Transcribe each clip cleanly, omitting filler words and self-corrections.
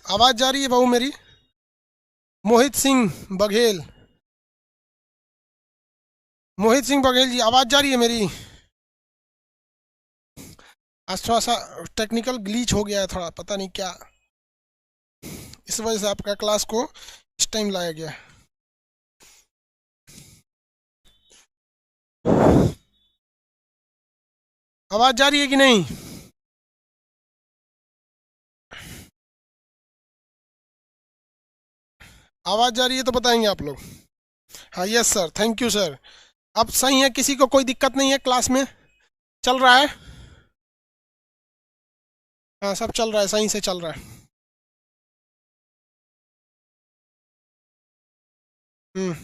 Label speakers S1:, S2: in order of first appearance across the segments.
S1: आवाज जा रही है बहू मेरी? मोहित सिंह बघेल, मोहित सिंह बघेल जी, आवाज जा रही है मेरी? आज थोड़ा सा टेक्निकल ग्लीच हो गया है, थोड़ा पता नहीं क्या, इस वजह से आपका क्लास को इस टाइम लाया गया है। आवाज जा रही है कि नहीं? आवाज जा रही है तो बताएंगे आप लोग। हाँ, yes sir, thank you sir. अब सही है, किसी को कोई दिक्कत नहीं है? क्लास में चल रहा है? हाँ, सब चल रहा है, सही से चल रहा है। हम्म।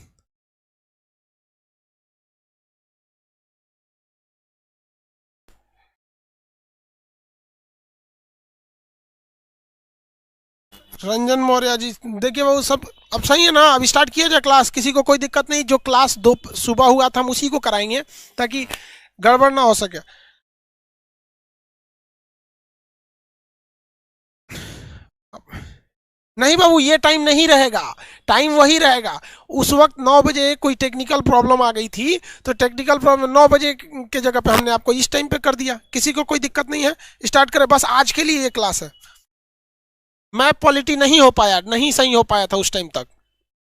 S1: रंजन मौर्य जी, देखिए वो सब अब सही है ना? अब स्टार्ट किया जाए क्लास, किसी को कोई दिक्कत नहीं। जो क्लास दो सुबह हुआ था हम उसी को कराएंगे ताकि गड़बड़ ना हो सके। नहीं बाबू, ये टाइम नहीं रहेगा, टाइम वही रहेगा। उस वक्त 9 बजे कोई टेक्निकल प्रॉब्लम आ गई थी, तो टेक्निकल प्रॉब्लम 9 बजे के जगह पे हमने आपको इस टाइम पे कर दिया। किसी को कोई दिक्कत नहीं है, स्टार्ट करें। बस आज के लिए ये क्लास है। मैप पॉलिटी नहीं हो पाया, नहीं सही हो पाया था उस टाइम तक।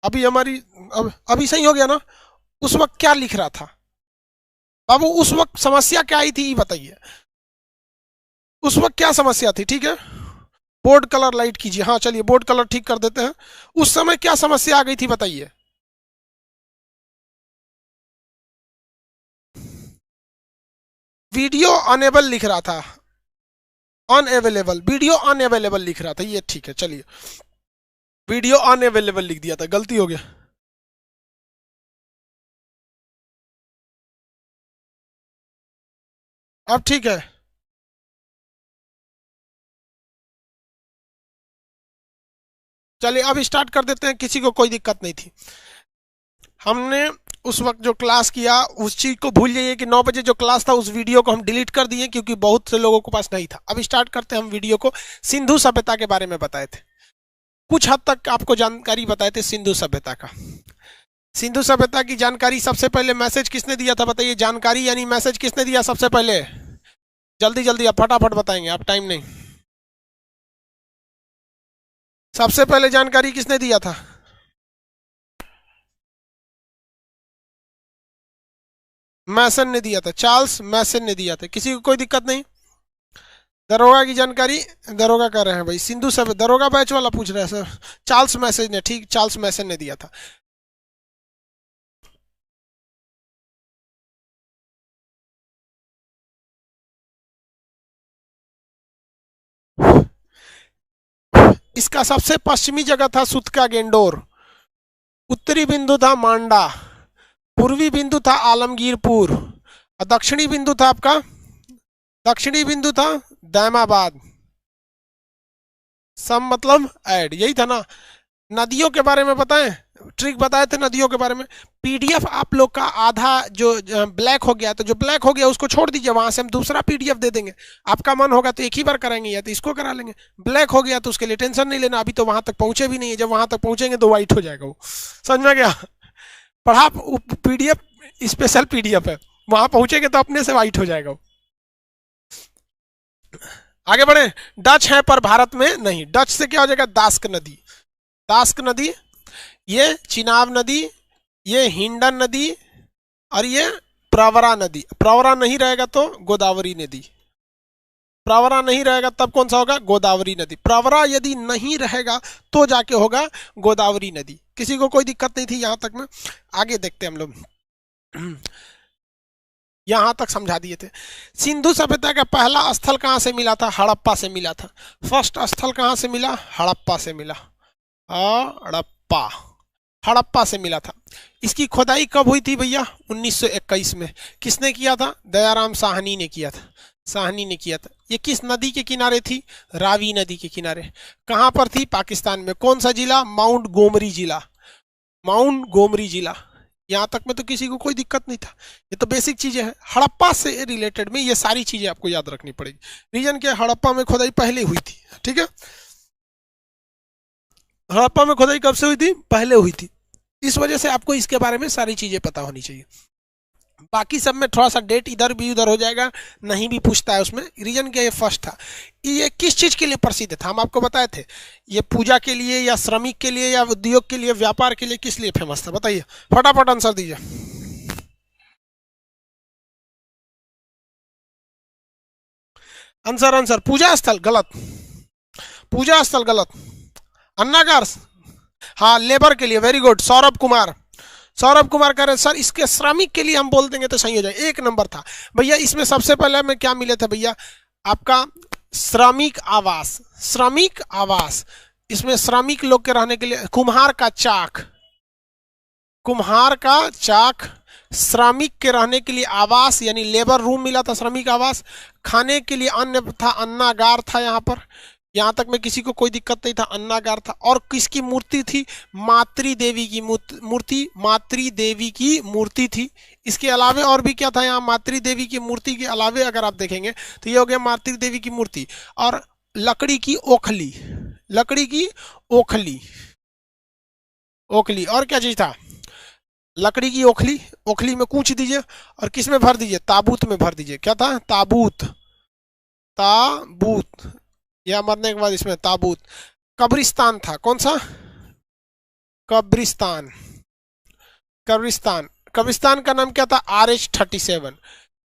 S1: अभी हमारी अभी सही हो गया ना? उस वक्त क्या लिख रहा था बाबू? उस वक्त समस्या क्या आई थी ये बताइए। उस वक्त क्या समस्या थी? ठीक है, बोर्ड कलर लाइट कीजिए। हाँ चलिए, बोर्ड कलर ठीक कर देते हैं। उस समय क्या समस्या आ गई थी बताइए। वीडियो अनेबल लिख रहा था, अनअवेलेबल, वीडियो अनअवेलेबल लिख रहा था। ये ठीक है, चलिए, वीडियो अनअवेलेबल लिख दिया था, गलती हो गया। अब ठीक है। चलिए अब स्टार्ट कर देते हैं, किसी को कोई दिक्कत नहीं थी। हमने उस वक्त जो क्लास किया उस चीज को भूल जाइए कि 9 बजे जो क्लास था उस वीडियो को हम डिलीट कर दिए, क्योंकि बहुत से लोगों के पास नहीं था। अब स्टार्ट करते हैं हम वीडियो को। सिंधु सभ्यता के बारे में बताए थे, कुछ हद तक आपको जानकारी बताए थे सिंधु सभ्यता का। सिंधु सभ्यता की जानकारी सबसे पहले मैसेज किसने दिया था बताइए? जानकारी यानी मैसेज किसने दिया सबसे पहले? जल्दी जल्दी आप फटाफट बताएंगे, आप टाइम नहीं। सबसे पहले जानकारी किसने दिया था? मैसन ने दिया था, चार्ल्स मैसन ने दिया था। किसी को कोई दिक्कत नहीं? दरोगा की जानकारी, दरोगा कर रहे हैं भाई, सिंधु सभ्यता दरोगा बैच वाला पूछ रहा है सर। चार्ल्स मैसन ने, ठीक, चार्ल्स मैसन ने दिया था। इसका सबसे पश्चिमी जगह था सुतका गेंडोर, उत्तरी बिंदु था मांडा, पूर्वी बिंदु था आलमगीरपुर, और दक्षिणी बिंदु था आपका, दक्षिणी बिंदु था दैमाबाद। सम मतलब ऐड, यही था ना? नदियों के बारे में बताएं, ट्रिक बताए थे नदियों के बारे में। पीडीएफ आप लोग का आधा जो ब्लैक हो गया, तो जो ब्लैक हो गया उसको छोड़ दीजिए, वहां से हम दूसरा पीडीएफ दे देंगे। आपका मन होगा तो एक ही बार कराएंगे, या तो इसको करा लेंगे। ब्लैक हो गया तो उसके लिए टेंशन नहीं लेना, अभी तो वहां तक पहुंचे भी नहीं है। जब वहां तक पहुंचेंगे तो व्हाइट हो जाएगा वो, समझ में गया? पढ़ा पीडीएफ, स्पेशल पीडीएफ है, वहां पहुंचेंगे तो अपने से व्हाइट हो जाएगा वो। आगे बढ़े। डच है पर भारत में नहीं, डच से क्या हो जाएगा? दास्क नदी, दास्क नदी, ये चिनाब नदी, ये हिंडन नदी, और ये प्रवरा नदी। प्रवरा नहीं रहेगा तो गोदावरी नदी, प्रवरा नहीं रहेगा तब कौन सा होगा? गोदावरी नदी। प्रवरा यदि नहीं रहेगा तो जाके होगा गोदावरी नदी। किसी को कोई दिक्कत नहीं थी यहां तक में? आगे देखते हैं हम लोग। यहां तक समझा दिए थे। सिंधु सभ्यता का पहला स्थल कहां से मिला था? हड़प्पा से मिला था। फर्स्ट स्थल कहां से मिला? हड़प्पा से मिला, हड़प्पा, हड़प्पा से मिला था। इसकी खुदाई कब हुई थी भैया? 1921 में। किसने किया था? दयाराम साहनी ने किया था, साहनी ने किया था। ये किस नदी के किनारे थी? रावी नदी के किनारे। कहां पर थी? पाकिस्तान में। कौन सा जिला? माउंट गोमरी जिला, माउंट गोमरी जिला। यहां तक में तो किसी को कोई दिक्कत नहीं था। ये तो बेसिक चीजें हैं, हड़प्पा से रिलेटेड में ये सारी चीजें आपको याद रखनी पड़ेगी। रीजन क्या? हड़प्पा में खुदाई पहले हुई थी, ठीक है। हड़प्पा में खुदाई कब से हुई थी? पहले हुई थी। इस वजह से आपको इसके बारे में सारी चीजें पता होनी चाहिए। बाकी सब में थोड़ा सा डेट इधर भी उधर हो जाएगा, नहीं भी पूछता है उसमें। रीजन क्या, ये फर्स्ट था। ये किस चीज के लिए प्रसिद्ध था? हम आपको बताए थे, ये पूजा के लिए या श्रमिक के लिए या उद्योग के लिए, व्यापार के लिए, किस लिए फेमस था? बताइए, फटाफट आंसर दीजिए। आंसर आंसर, पूजा स्थल गलत, पूजा स्थल गलत, अन्नागार। हाँ, लेबर के लिए, वेरी गुड। सौरभ कुमार, सौरभ कुमार कह रहे सर इसके श्रमिक के लिए हम बोल देंगे तो सही हो जाए। एक नंबर था भैया। इसमें सबसे पहले हमें क्या मिले थे भैया? आपका श्रमिक आवास, श्रमिक आवास। इसमें श्रमिक लोग के रहने के लिए कुम्हार का चाक, कुम्हार का चाक, श्रमिक के रहने के लिए आवास यानी लेबर रूम मिला था, श्रमिक आवास। खाने के लिए अन्न था, अन्नागार था। यहाँ पर, यहाँ तक में किसी को कोई दिक्कत नहीं था, अन्नागार था। और किसकी मूर्ति थी? मातृ देवी की मूर्ति, मातृ देवी की मूर्ति थी। इसके अलावे और भी क्या था यहाँ? मातृ देवी की मूर्ति के अलावे अगर आप देखेंगे तो ये हो गया मातृ देवी की मूर्ति। और लकड़ी की ओखली, लकड़ी की ओखली, ओखली। और क्या चीज था? लकड़ी की ओखली, ओखली में कूच दीजिए और किस में भर दीजिए? ताबूत में भर दीजिए। क्या था? ताबूत, ताबूत। या मरने के बाद इसमें ताबूत। कब्रिस्तान था, कौन सा? कब्रिस्तान, कब्रिस्तान। कब्रिस्तान का नाम क्या था? RH-37।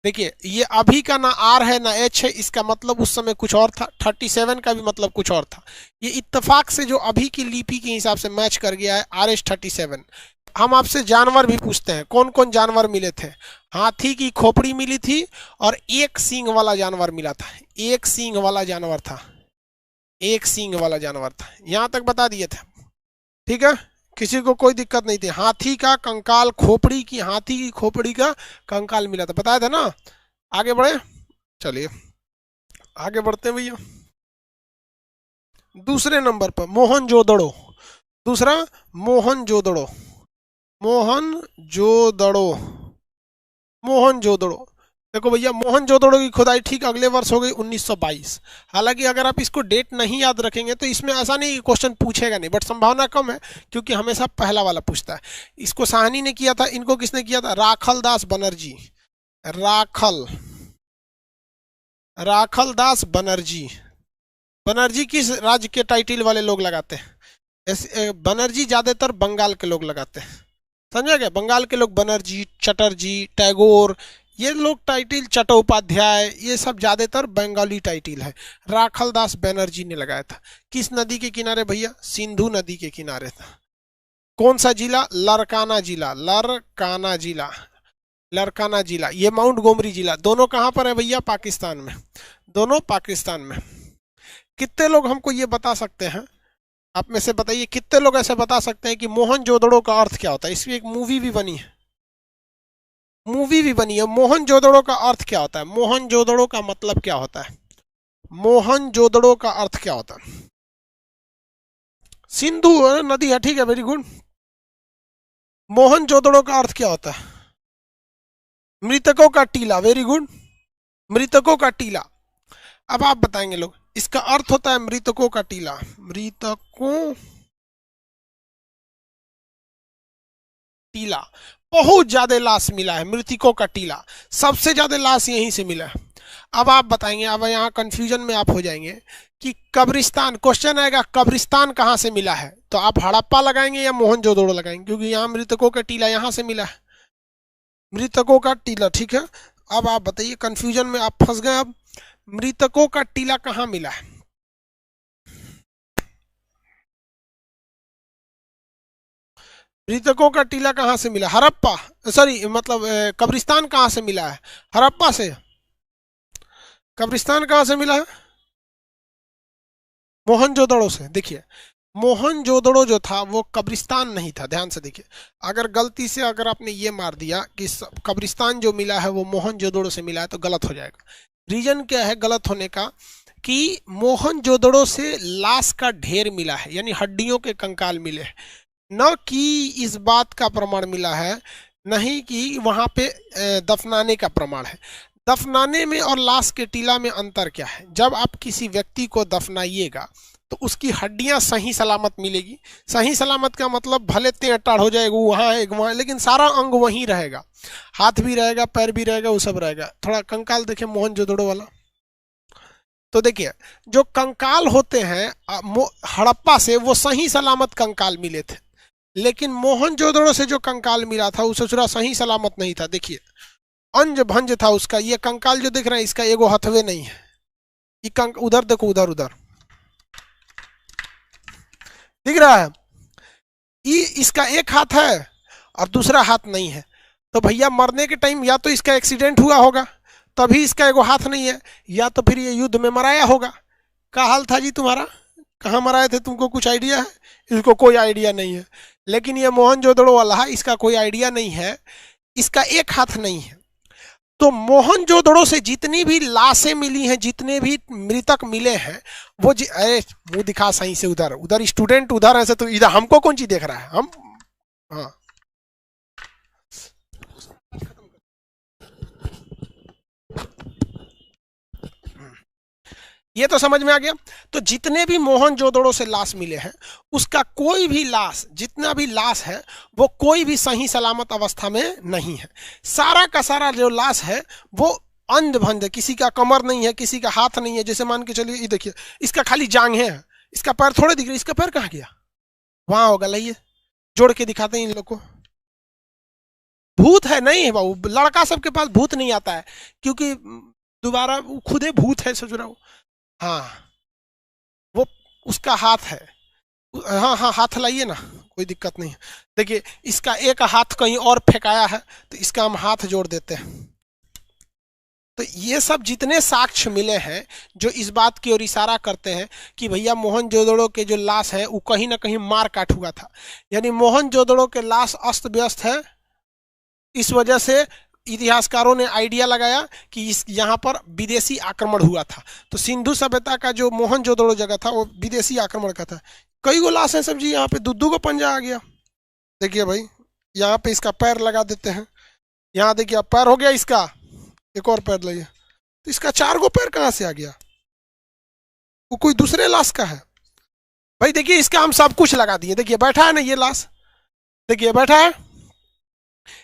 S1: देखिए, ये अभी का ना आर है ना एच है, इसका मतलब उस समय कुछ और था। 37 का भी मतलब कुछ और था। ये इत्तेफाक से जो अभी की लिपि के हिसाब से मैच कर गया है, RH-37। हम आपसे जानवर भी पूछते हैं, कौन कौन जानवर मिले थे? हाथी की खोपड़ी मिली थी और एक सींग वाला जानवर मिला था, एक सींग वाला जानवर था, एक सींग वाला जानवर था। यहां तक बता दिए थे, ठीक है? किसी को कोई दिक्कत नहीं थी। हाथी का कंकाल, खोपड़ी की, हाथी की खोपड़ी का कंकाल मिला था, बताया था ना। आगे बढ़े, चलिए आगे बढ़ते हैं भैया। दूसरे नंबर पर मोहनजोदड़ो, दूसरा मोहनजोदड़ो, मोहनजोदड़ो, मोहनजोदड़ो। देखो भैया, मोहनजोदड़ो की खुदाई ठीक अगले वर्ष हो गई 1922। हालांकि अगर आप इसको डेट नहीं याद रखेंगे तो इसमें ऐसा नहीं क्वेश्चन पूछेगा नहीं, बट संभावना कम है क्योंकि हमेशा पहला वाला पूछता है। इसको साहनी ने किया था, इनको किसने किया था? राखल दास बनर्जी, राखल, राखल दास बनर्जी। बनर्जी किस राज्य के टाइटिल वाले लोग लगाते हैं? बनर्जी ज्यादातर बंगाल के लोग लगाते हैं, समझा क्या? बंगाल के लोग बनर्जी, चटर्जी, टैगोर, ये लोग टाइटिल, चट्टोपाध्याय, ये सब ज्यादातर बंगाली टाइटिल है। राखल दास बनर्जी ने लगाया था। किस नदी के किनारे भैया? सिंधु नदी के किनारे था। कौन सा जिला? लरकाना जिला, लरकाना जिला, लरकाना जिला। ये माउंट गोमरी जिला, दोनों कहां पर है भैया? पाकिस्तान में, दोनों पाकिस्तान में। कितने लोग हमको ये बता सकते हैं, आप में से बताइए कितने लोग ऐसे बता सकते हैं कि मोहनजोदड़ो का अर्थ क्या होता है? इसकी एक मूवी भी बनी है, मूवी भी बनी है। मोहनजोदड़ो का अर्थ क्या होता है? मोहनजोदड़ो का मतलब क्या होता है? मोहनजोदड़ो का अर्थ क्या होता है? सिंधु नदी है, ठीक है, वेरी गुड। मोहनजोदड़ो का अर्थ क्या होता है? मृतकों का टीला, वेरी गुड, मृतकों का टीला। अब आप बताएंगे लोग, इसका अर्थ होता है मृतकों का टीला, मृतकों टीला। बहुत ज्यादा लाश मिला है, मृतकों का टीला, सबसे ज्यादा लाश यहीं से मिला है। अब आप बताएंगे, अब यहाँ कंफ्यूजन में आप हो जाएंगे कि कब्रिस्तान, क्वेश्चन आएगा कब्रिस्तान कहाँ से मिला है, तो आप हड़प्पा लगाएंगे या मोहनजोदड़ो लगाएंगे? क्योंकि यहाँ मृतकों का टीला यहाँ से मिला है, मृतकों का टीला, ठीक है। अब आप बताइए, कंफ्यूजन में आप फंस गए। अब मृतकों का टीला कहाँ मिला है? मृतकों का टीला कहाँ से मिला? हड़प्पा, सॉरी मतलब कब्रिस्तान कहाँ से मिला है? हड़प्पा से। कब्रिस्तान कहाँ से मिला है? मोहनजोदड़ो से। देखिए, मोहनजोदड़ो जो था वो कब्रिस्तान नहीं था, ध्यान से देखिए। अगर गलती से अगर आपने ये मार दिया कि कब्रिस्तान जो मिला है वो मोहनजोदड़ो से मिला है तो गलत हो जाएगा। रीजन क्या है गलत होने का? कि मोहनजोदड़ो से लाश का ढेर मिला है, यानी हड्डियों के कंकाल मिले हैं, न कि इस बात का प्रमाण मिला है, नहीं कि वहां पे दफनाने का प्रमाण है। दफनाने में और लाश के टीला में अंतर क्या है? जब आप किसी व्यक्ति को दफनाइएगा तो उसकी हड्डियां सही सलामत मिलेगी। सही सलामत का मतलब भले टेढ़ टाढ़ हो जाएगा वहाँ एक वहाँ, लेकिन सारा अंग वहीं रहेगा, हाथ भी रहेगा, पैर भी रहेगा, वो सब रहेगा। थोड़ा कंकाल देखें मोहनजोदड़ो वाला, तो देखिए जो कंकाल होते हैं हड़प्पा से वो सही सलामत कंकाल मिले थे, लेकिन मोहनजोदड़ो से जो कंकाल मिला था वो ससुरा सही सलामत नहीं था। देखिए अंज भंज था उसका। ये कंकाल जो दिख रहा है इसका एगो हथवे नहीं है। ये उधर देखो, उधर उधर दिख रहा है, ये इसका एक हाथ है और दूसरा हाथ नहीं है। तो भैया मरने के टाइम या तो इसका एक्सीडेंट हुआ होगा तभी इसका एगो हाथ नहीं है, या तो फिर ये युद्ध में मराया होगा। क्या हाल था जी तुम्हारा, कहाँ मराए थे, तुमको कुछ आइडिया है? इसको कोई आइडिया नहीं है। लेकिन ये मोहनजोदड़ो वाला है, इसका कोई आइडिया नहीं है, इसका एक हाथ नहीं है। तो मोहनजोदड़ो से जितनी भी लाशें मिली हैं, जितने भी मृतक मिले हैं, वो अरे मुंह दिखा सही से, उधर उधर स्टूडेंट उधर है, तो इधर हमको कौन चीज देख रहा है? हम हाँ ये तो समझ में आ गया। तो जितने भी मोहनजोदड़ो से लाश मिले हैं, उसका कोई भी लाश, जितना भी लाश है, वो कोई भी सही सलामत अवस्था में नहीं है। सारा का सारा जो लाश है वो अंध भंध है, किसी का कमर नहीं है, किसी का हाथ नहीं है। जैसे मान के चलिए ये देखिए, इसका खाली जांघें हैं, इसका पैर थोड़े दिख रहे, इसका पैर कहाँ गया? वहां होगा, लाइए जोड़ के दिखाते हैं इन लोग को। भूत है नहीं है बाबू, लड़का सबके पास भूत नहीं आता है, क्योंकि दोबारा खुदे भूत है ससुराल। हाँ वो उसका हाथ है। हाँ हाँ हाथ लाइए ना, कोई दिक्कत नहीं है। देखिए इसका एक हाथ कहीं और फेंकाया है, तो इसका हम हाथ जोड़ देते हैं। तो ये सब जितने साक्ष्य मिले हैं जो इस बात की ओर इशारा करते हैं कि भैया मोहनजोदड़ो के जो लाश है वो कहीं ना कहीं मार काट हुआ था, यानी मोहनजोदड़ो के लाश अस्त व्यस्त है। इस वजह से इतिहासकारों ने आइडिया लगाया कि इस यहाँ पर विदेशी आक्रमण हुआ था। तो सिंधु सभ्यता का जो मोहनजोदड़ो जगह था वो विदेशी आक्रमण का था। कई गो लाश है सब जी, यहाँ पे दुद्दू को पंजा आ गया। देखिए भाई यहाँ पे इसका पैर लगा देते हैं, यहाँ देखिए पैर हो गया इसका, एक और पैर लगे, तो इसका 4 गो पैर कहाँ से आ गया? वो कोई दूसरे लाश का है भाई। देखिए इसका हम सब कुछ लगा दिए, देखिए बैठा है ना ये लाश, देखिए बैठा है।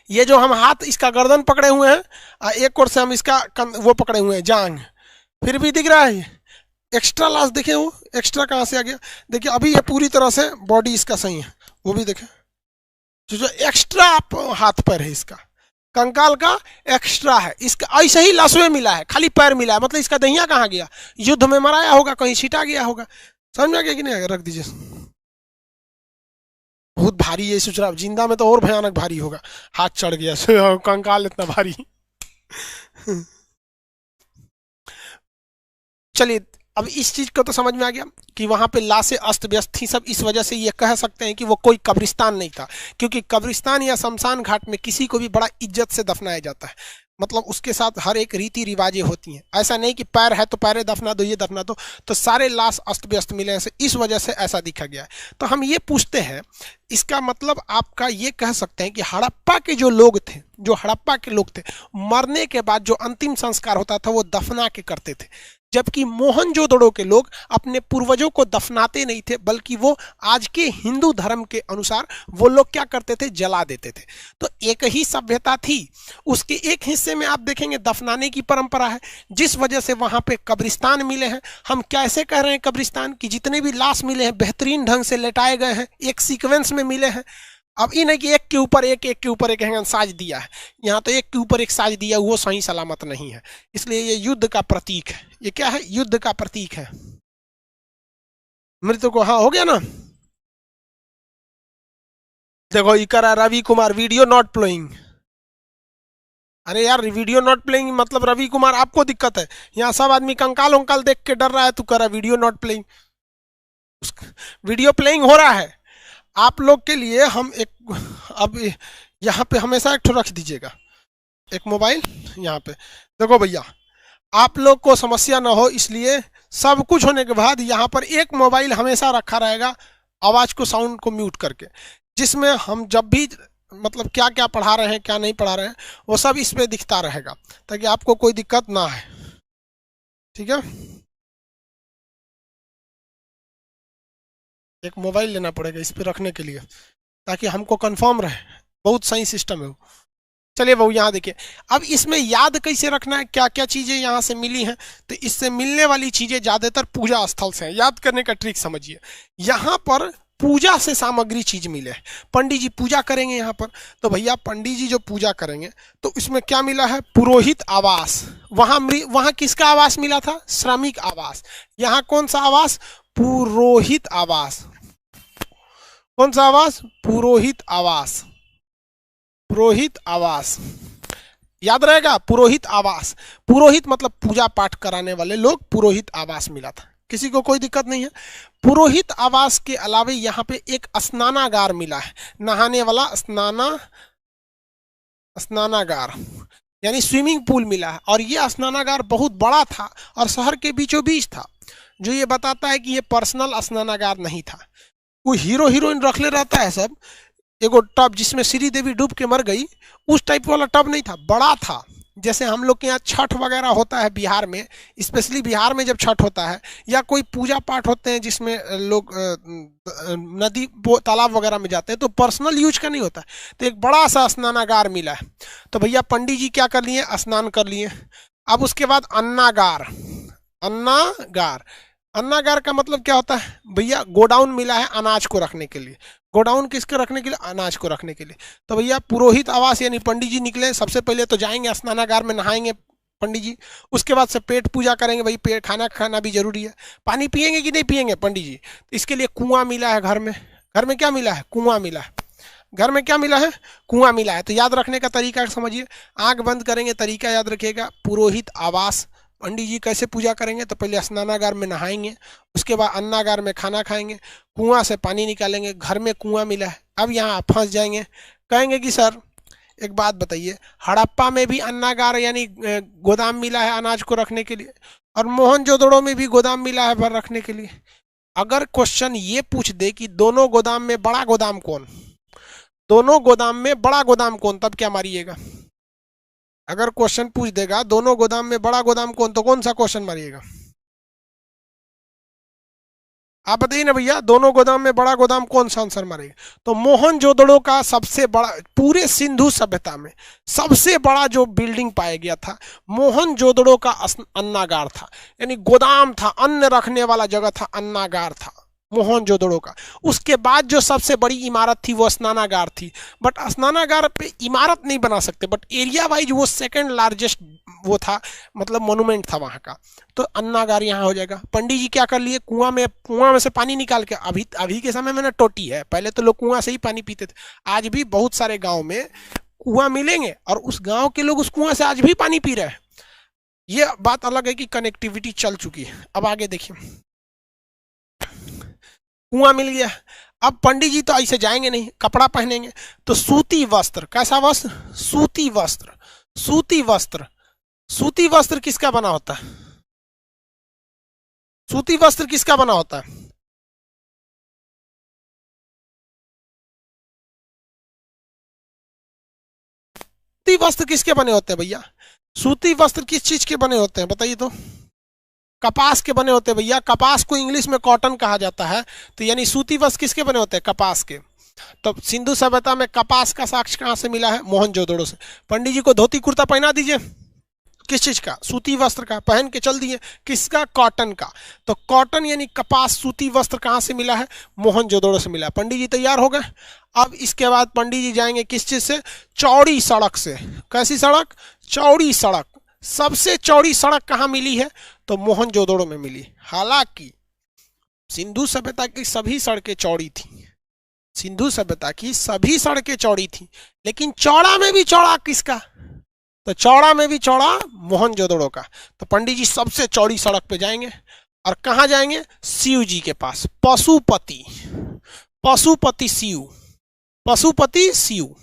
S1: ये जो हम हाथ इसका गर्दन पकड़े हुए हैं, एक ओर से हम इसका वो पकड़े हुए हैं जांग, फिर भी दिख रहा है। एक्स्ट्रा लाश देखे, वो एक्स्ट्रा कहाँ से आ गया? देखिए अभी ये पूरी तरह से बॉडी इसका सही है, वो भी देखे जो एक्स्ट्रा हाथ पैर है इसका, कंकाल का एक्स्ट्रा है इसका। ऐसे ही लाश में मिला है, खाली पैर मिला है, मतलब इसका दहिया कहाँ गया? युद्ध में मराया होगा, कहीं छिटा गया होगा। समझ में आ गया कि नहीं? रख दीजिए। बहुत भारी है सुचरा, जिंदा में तो और भयानक भारी होगा। हाथ चढ़ गया कंकाल इतना भारी। चलिए अब इस चीज को तो समझ में आ गया कि वहां पे लाशें अस्त व्यस्त थी सब। इस वजह से ये कह सकते हैं कि वो कोई कब्रिस्तान नहीं था, क्योंकि कब्रिस्तान या शमशान घाट में किसी को भी बड़ा इज्जत से दफनाया जाता है, मतलब उसके साथ हर एक रीति रिवाजें होती हैं। ऐसा नहीं कि पैर है तो पैरे दफना दो, ये दफना दो। तो सारे लाश अस्त व्यस्त मिले हैं, इस वजह से ऐसा दिखा गया है। तो हम ये पूछते हैं, इसका मतलब आपका ये कह सकते हैं कि हड़प्पा के जो लोग थे, जो हड़प्पा के लोग थे, मरने के बाद जो अंतिम संस्कार होता था वो दफना के करते थे, जबकि मोहनजोदड़ो के लोग अपने पूर्वजों को दफनाते नहीं थे, बल्कि वो आज के हिंदू धर्म के अनुसार वो लोग क्या करते थे? जला देते थे। तो एक ही सभ्यता थी, उसके एक हिस्से में आप देखेंगे दफनाने की परंपरा है, जिस वजह से वहां पे कब्रिस्तान मिले हैं। हम कैसे कह रहे हैं कब्रिस्तान? कि जितने भी लाश मिले हैं बेहतरीन ढंग से लेटाए गए हैं, एक सीक्वेंस में मिले हैं। अब ये नहीं कि एक के ऊपर एक, एक के ऊपर एक साज दिया है, यहाँ तो एक के ऊपर एक साज दिया, वो सही सलामत नहीं है। इसलिए ये युद्ध का प्रतीक है। ये क्या है? युद्ध का प्रतीक है। मृत्यु को, हाँ हो गया ना। देखो Iqra Ravi Kumar video not playing. अरे यार वीडियो नॉट प्लेइंग मतलब रवि कुमार आपको दिक्कत है, यहाँ सब आदमी कंकाल उंकाल देख के डर रहा है, तू कह रहा video not playing. Video playing हो रहा है आप लोग के लिए। हम एक अब यहाँ पे हमेशा एक ठो रख दीजिएगा, एक मोबाइल यहाँ पे। देखो भैया आप लोग को समस्या ना हो, इसलिए सब कुछ होने के बाद यहाँ पर एक मोबाइल हमेशा रखा रहेगा, आवाज को, साउंड को म्यूट करके, जिसमें हम जब भी मतलब क्या क्या पढ़ा रहे हैं क्या नहीं पढ़ा रहे हैं वो सब इस पे दिखता रहेगा, ताकि आपको कोई दिक्कत ना है। ठीक है। एक मोबाइल लेना पड़ेगा इस पे रखने के लिए, ताकि हमको कंफर्म रहे। बहुत सही सिस्टम है वो। चलिए बहू यहाँ देखिए, अब इसमें याद कैसे रखना है, क्या क्या चीजें यहाँ से मिली हैं। तो इससे मिलने वाली चीजें ज्यादातर पूजा स्थल से हैं। याद करने का ट्रिक समझिए, यहाँ पर पूजा से सामग्री चीज मिले है। पंडित जी पूजा करेंगे यहाँ पर, तो भैया पंडित जी जो पूजा करेंगे तो इसमें क्या मिला है, पुरोहित आवास। वहां किसका आवास मिला था, श्रमिक आवास। यहाँ कौन सा आवास, पुरोहित आवास। कौन सा आवास, पुरोहित आवास। पुरोहित आवास याद रहेगा, पुरोहित आवास। पुरोहित मतलब पूजा पाठ कराने वाले लोग, पुरोहित आवास मिला था। किसी को कोई दिक्कत नहीं है। पुरोहित आवास के अलावा यहाँ पे एक स्नानागार मिला है, नहाने वाला स्नानागार यानी स्विमिंग पूल मिला है। और ये स्नानागार बहुत बड़ा था और शहर के बीचों बीच था, जो ये बताता है कि ये पर्सनल स्नानागार नहीं था। कोई हीरो हीरोइन रख ले रहता है सब, एगो टब जिसमें श्री देवी डूब के मर गई, उस टाइप वाला टब नहीं था, बड़ा था। जैसे हम लोग के यहाँ छठ वगैरह होता है बिहार में, स्पेशली बिहार में जब छठ होता है या कोई पूजा पाठ होते हैं जिसमें लोग नदी तालाब वगैरह में जाते हैं, तो पर्सनल यूज का नहीं होता। तो एक बड़ा सा स्नानागार मिला है। तो भैया पंडित जी क्या कर लिए, स्नान कर लिए। अब उसके बाद अन्नागार। अन्नागार, अन्नागार का मतलब क्या होता है भैया, गोडाउन मिला है अनाज को रखने के लिए। गोडाउन किसके रखने के लिए, अनाज को रखने के लिए। तो भैया पुरोहित आवास यानी पंडित जी निकले, सबसे पहले तो जाएंगे स्नानागार में, नहाएंगे पंडित जी। उसके बाद से पेट पूजा करेंगे, भाई पेट खाना खाना भी जरूरी है। पानी पियेंगे कि नहीं पियेंगे पंडित जी, तो इसके लिए कुआं मिला है घर में। घर में क्या मिला है, कुआं मिला है। घर में क्या मिला है, कुआं मिला है। तो याद रखने का तरीका समझिए, आंख बंद करेंगे, तरीका याद रखिएगा। पुरोहित आवास, पंडित जी कैसे पूजा करेंगे, तो पहले स्नानागार में नहाएंगे, उसके बाद अन्नागार में खाना खाएंगे, कुआं से पानी निकालेंगे। घर में कुआं मिला है। अब यहाँ आप फंस जाएंगे, कहेंगे कि सर एक बात बताइए, हड़प्पा में भी अन्नागार यानी गोदाम मिला है अनाज को रखने के लिए, और मोहनजोदड़ो में भी गोदाम मिला है भर रखने के लिए। अगर क्वेश्चन ये पूछ दे कि दोनों गोदाम में बड़ा गोदाम कौन, दोनों गोदाम में बड़ा गोदाम कौन, तब क्या मारिएगा। अगर क्वेश्चन पूछ देगा दोनों गोदाम में बड़ा गोदाम कौन, तो कौन सा क्वेश्चन मारिएगा, आप बताइए ना भैया। दोनों गोदाम में बड़ा गोदाम कौन सा आंसर मारेगा, तो मोहनजोदड़ो का सबसे बड़ा, पूरे सिंधु सभ्यता में सबसे बड़ा जो बिल्डिंग पाया गया था, मोहनजोदड़ो का अन्नागार था। यानी गोदाम था, अन्न रखने वाला जगह था, अन्नागार था मोहनजोदड़ो का। उसके बाद जो सबसे बड़ी इमारत थी वो स्नानागार थी। बट स्नानागार पे इमारत नहीं बना सकते, बट एरिया वाइज वो सेकंड लार्जेस्ट वो था, मतलब मोन्यूमेंट था वहाँ का। तो अन्नागार यहाँ हो जाएगा। पंडित जी क्या कर लिए, कुआं में से पानी निकाल के, अभी के समय में ना टोटी है, पहले तो लोग कुआं से ही पानी पीते थे। आज भी बहुत सारे गाँव में कुआं मिलेंगे और उस गाँव के लोग उस कुआं से आज भी पानी पी रहे हैं। ये बात अलग है कि कनेक्टिविटी चल चुकी है। अब आगे देखिए, कुआं मिल गया। अब पंडित जी तो ऐसे जाएंगे नहीं, कपड़ा पहनेंगे, तो सूती वस्त्र। कैसा वस्त्र, सूती वस्त्र। सूती वस्त्र, सूती वस्त्र किसका बना होता है, सूती वस्त्र किसका बना होता है, सूती वस्त्र किसके बने होते हैं भैया, सूती वस्त्र किस चीज के बने होते हैं बताइए तो। कपास के बने होते हैं भैया। कपास को इंग्लिश में कॉटन कहा जाता है। तो यानी सूती वस्त्र किसके बने होते हैं, कपास के। तो सिंधु सभ्यता में कपास का साक्ष्य कहाँ से मिला है, मोहनजोदड़ो से। पंडित जी को धोती कुर्ता पहना दीजिए, किस चीज का, सूती वस्त्र का, पहन के चल दिए, किसका, कॉटन का। तो कॉटन यानी कपास, सूती वस्त्र कहाँ से मिला है, मोहनजोदड़ो से मिला। पंडित जी तैयार हो गए। अब इसके बाद पंडित जी जाएंगे किस चीज से, चौड़ी सड़क से। कैसी सड़क, चौड़ी सड़क। सबसे चौड़ी सड़क कहाँ मिली है, तो मोहनजोदड़ो में मिली। हालांकि सिंधु सभ्यता की सभी सड़कें चौड़ी थी, सिंधु सभ्यता की सभी सड़कें चौड़ी थी, लेकिन चौड़ा में भी चौड़ा किसका, तो चौड़ा में भी चौड़ा मोहनजोदड़ो का। तो पंडित जी सबसे चौड़ी सड़क पे जाएंगे और कहाँ जाएंगे, शिव जी के पास। पशुपति, पशुपति शिव, पशुपति शिव।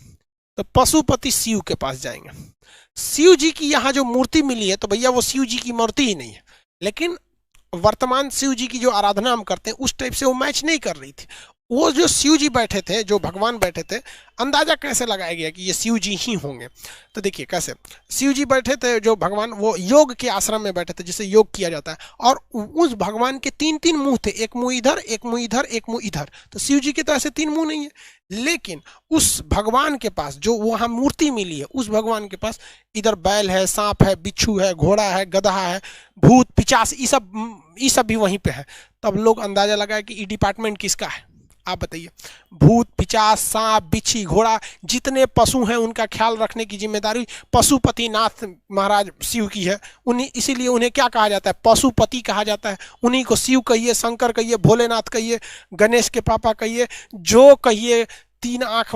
S1: तो पशुपति शिव के पास जाएंगे। शिव जी की यहाँ जो मूर्ति मिली है, तो भैया वो शिव जी की मूर्ति ही नहीं है, लेकिन वर्तमान शिव जी की जो आराधना हम करते हैं उस टाइप से वो मैच नहीं कर रही थी। वो जो शिव जी बैठे थे, जो भगवान बैठे थे, अंदाजा कैसे लगाया गया कि ये शिव जी ही होंगे? तो देखिए कैसे, शिव जी बैठे थे जो भगवान, वो योग के आश्रम में बैठे थे जिसे योग किया जाता है, और उस भगवान के तीन तीन मुंह थे, एक मुंह इधर, एक मुंह इधर, एक मुंह इधर। तो शिव जी के तो ऐसे तीन मुंह नहीं है, लेकिन उस भगवान के पास जो वहां मूर्ति मिली है, उस भगवान के पास इधर बैल है, सांप है, बिच्छू है, घोड़ा है, गधा है, भूत पिचास, ये सब भी वहीं पे है। तब लोग अंदाजा लगाए कि ये डिपार्टमेंट किसका है? आप बताइए। भूत पिचास, सांप, बिच्छी, घोड़ा, जितने पशु हैं उनका ख्याल रखने की जिम्मेदारी पशुपतिनाथ महाराज शिव की है। उन्हीं, इसीलिए उन्हें क्या कहा जाता है? पशुपति कहा जाता है। उन्हीं को शिव कहिए, शंकर कहिए, भोलेनाथ कहिए, गणेश के पापा कहिए, जो कहिए। तीन आंख,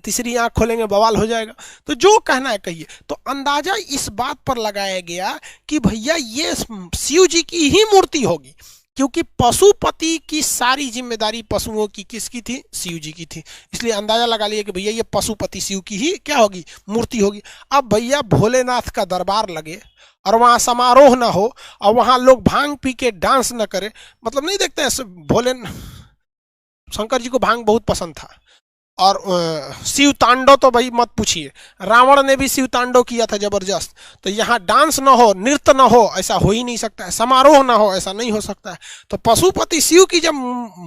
S1: तीसरी आंख खोलेंगे बवाल हो जाएगा। तो जो कहना है कहिए। तो अंदाजा इस बात पर लगाया गया कि भैया ये शिव जी की ही मूर्ति होगी, क्योंकि पशुपति की सारी जिम्मेदारी पशुओं की किसकी थी? शिव जी की थी। इसलिए अंदाजा लगा लिया कि भैया ये पशुपति शिव की ही क्या होगी? मूर्ति होगी। अब भैया भोलेनाथ का दरबार लगे और वहां समारोह ना हो, और वहां लोग भांग पी के डांस न करे, मतलब नहीं देखते हैं भोले शंकर जी को भांग बहुत पसंद था, और शिव तांडव तो भाई मत पूछिए, रावण ने भी शिव तांडव किया था जबरदस्त। तो यहाँ डांस ना हो, नृत्य ना हो, ऐसा हो ही नहीं सकता है। समारोह ना हो, ऐसा नहीं हो सकता है। तो पशुपति शिव की जब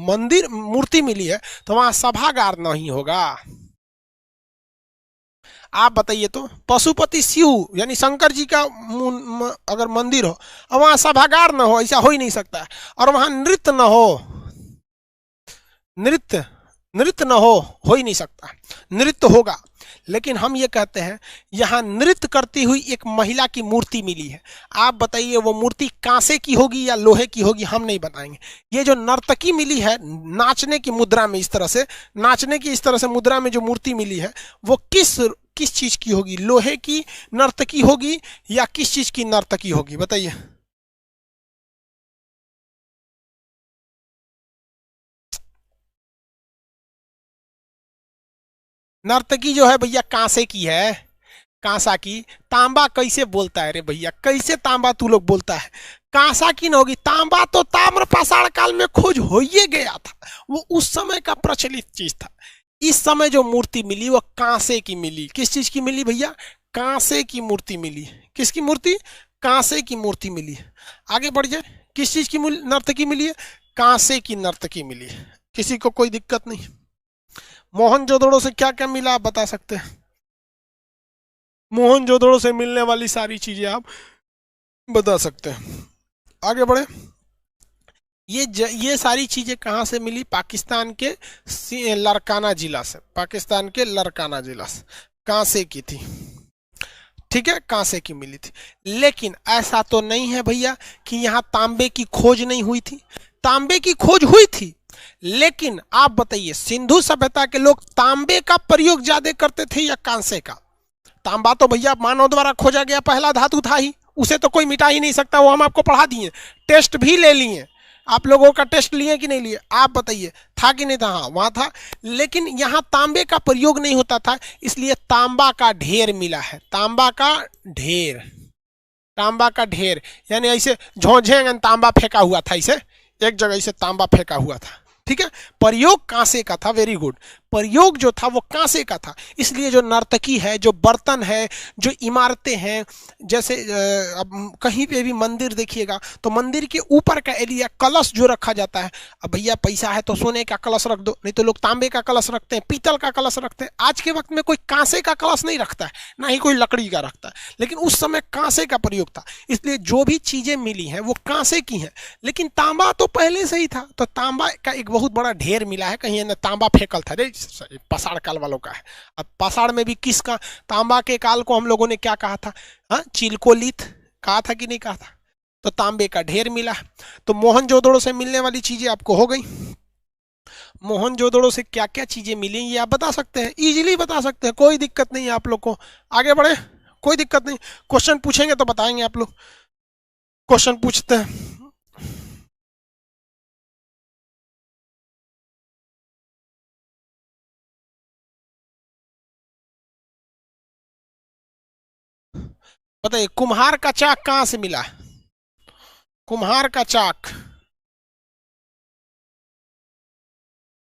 S1: मंदिर मूर्ति मिली है, तो वहां सभागार नहीं होगा? आप बताइए तो, पशुपति शिव यानी शंकर जी का अगर मंदिर हो और वहां सभागार ना हो, ऐसा हो ही नहीं सकता है। और वहां नृत्य ना हो, नृत्य नृत्य न हो ही नहीं सकता। नृत्य होगा, लेकिन हम ये कहते हैं यहाँ नृत्य करती हुई एक महिला की मूर्ति मिली है। आप बताइए वो मूर्ति कांसे की होगी या लोहे की होगी? हम नहीं बताएंगे। ये जो नर्तकी मिली है नाचने की मुद्रा में, इस तरह से नाचने की, इस तरह से मुद्रा में जो मूर्ति मिली है, वो किस किस चीज की होगी? लोहे की नर्तकी होगी या किस चीज की नर्तकी होगी? बताइए। नर्तकी जो है भैया कांसे की है, कांसा की। तांबा कैसे बोलता है रे भैया? कैसे तांबा तू लोग बोलता है? कांसा की न होगी। तांबा तो ताम्र पाषाण काल में खोज हो ही गया था, वो उस समय का प्रचलित चीज था। इस समय जो मूर्ति मिली वो कांसे की मिली। किस चीज की मिली भैया? कांसे की मूर्ति मिली। किसकी मूर्ति? कांसे की मूर्ति मिली। आगे बढ़ जाए। किस चीज की नर्तकी मिली है? कांसे की नर्तकी मिली है। किसी को कोई दिक्कत नहीं? मोहनजोदड़ो से क्या क्या मिला आप बता सकते हैं? मोहनजोदड़ो से मिलने वाली सारी चीजें आप बता सकते हैं। आगे बढ़े। ये सारी चीजें कहाँ से मिली? पाकिस्तान के लरकाना जिला से। पाकिस्तान के लरकाना जिला से कांसे की थी। ठीक है, कांसे की मिली थी। लेकिन ऐसा तो नहीं है भैया कि यहाँ तांबे की खोज नहीं हुई थी। तांबे की खोज हुई थी, लेकिन आप बताइए सिंधु सभ्यता के लोग तांबे का प्रयोग ज्यादा करते थे या कांसे का? तांबा तो भैया मानव द्वारा खोजा गया पहला धातु था ही, उसे तो कोई मिटा ही नहीं सकता। वो हम आपको पढ़ा दिए, टेस्ट भी ले लिए। आप लोगों का टेस्ट लिए कि नहीं लिए? आप बताइए, था कि नहीं था? हाँ, वहां था। लेकिन यहाँ तांबे का प्रयोग नहीं होता था, इसलिए तांबा का ढेर मिला है। तांबा का ढेर, तांबा का ढेर यानी ऐसे झोंझेंगे तांबा फेंका हुआ था, इसे एक जगह इसे तांबा फेंका हुआ था। ठीक है, प्रयोग कांसे का था। Very good. प्रयोग जो था वो कांसे का था, इसलिए जो नर्तकी है, जो बर्तन है, जो इमारतें हैं, जैसे अब कहीं पे भी मंदिर देखिएगा तो मंदिर के ऊपर का एरिया, कलश जो रखा जाता है, अब भैया पैसा है तो सोने का कलश रख दो, नहीं तो लोग तांबे का कलश रखते हैं, पीतल का कलश रखते हैं। आज के वक्त में कोई कांसे का कलश नहीं रखता है, ना ही कोई लकड़ी का रखता है, लेकिन उस समय कांसे का प्रयोग था। इसलिए जो भी चीजें मिली हैं वो कांसे की हैं। लेकिन तांबा तो पहले से ही था, तो तांबा का एक बहुत बड़ा ढेर मिला है। कहीं ना तांबा फेंकल था रे, पाषाण काल वालों का है। अब पाषाण में भी किसका? तांबा के काल को हम लोगों ने क्या कहा था? हाँ, चिलकोलिथ कहा था कि नहीं कहा था? तो तांबे का ढेर मिला। तो मोहनजोदड़ो से मिलने वाली चीजें आपको हो गई। मोहनजोदड़ो से क्या क्या चीजें मिली ये आप बता सकते हैं, इजीली बता सकते हैं, कोई दिक्कत नहीं है आप लोग को। आगे बढ़े, कोई दिक्कत नहीं। क्वेश्चन पूछेंगे तो बताएंगे आप लोग। क्वेश्चन पूछते हैं। बताइए, कुम्हार का चाक कहां से मिला? कुम्हार का चाक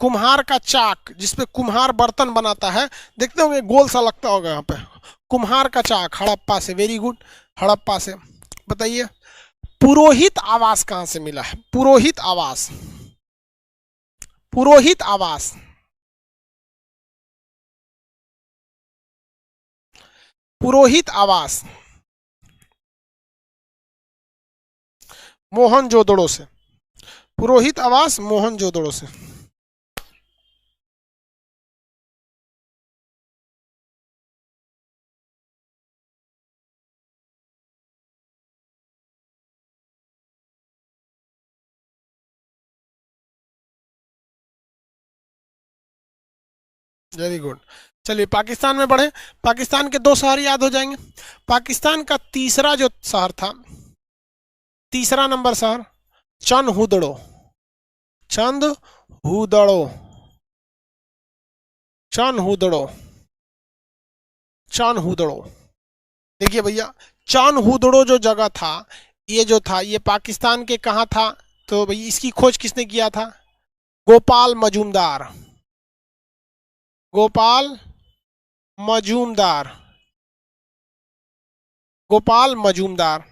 S1: कुम्हार का चाक, जिसपे कुम्हार बर्तन बनाता है, देखते होंगे गोल सा लगता होगा यहाँ पे, कुम्हार का चाक, हड़प्पा से। वेरी गुड, हड़प्पा से। बताइए पुरोहित आवास कहां से मिला है? पुरोहित आवास, पुरोहित आवास, पुरोहित आवास मोहनजोदड़ो से। पुरोहित आवास मोहनजोदड़ो से। Very good. चलिए पाकिस्तान में बढ़े। पाकिस्तान के 2 शहर याद हो जाएंगे। पाकिस्तान का तीसरा जो शहर था, तीसरा नंबर शहर, चंदहुदड़ो। चंदहुदड़ो, चंदहुदड़ो, चंदहुदड़ो। देखिए भैया, चंदहुदड़ो जो जगह था, ये जो था, ये पाकिस्तान के कहाँ था? तो भाई इसकी खोज किसने किया था? गोपाल मजूमदार। गोपाल मजूमदार, गोपाल मजूमदार।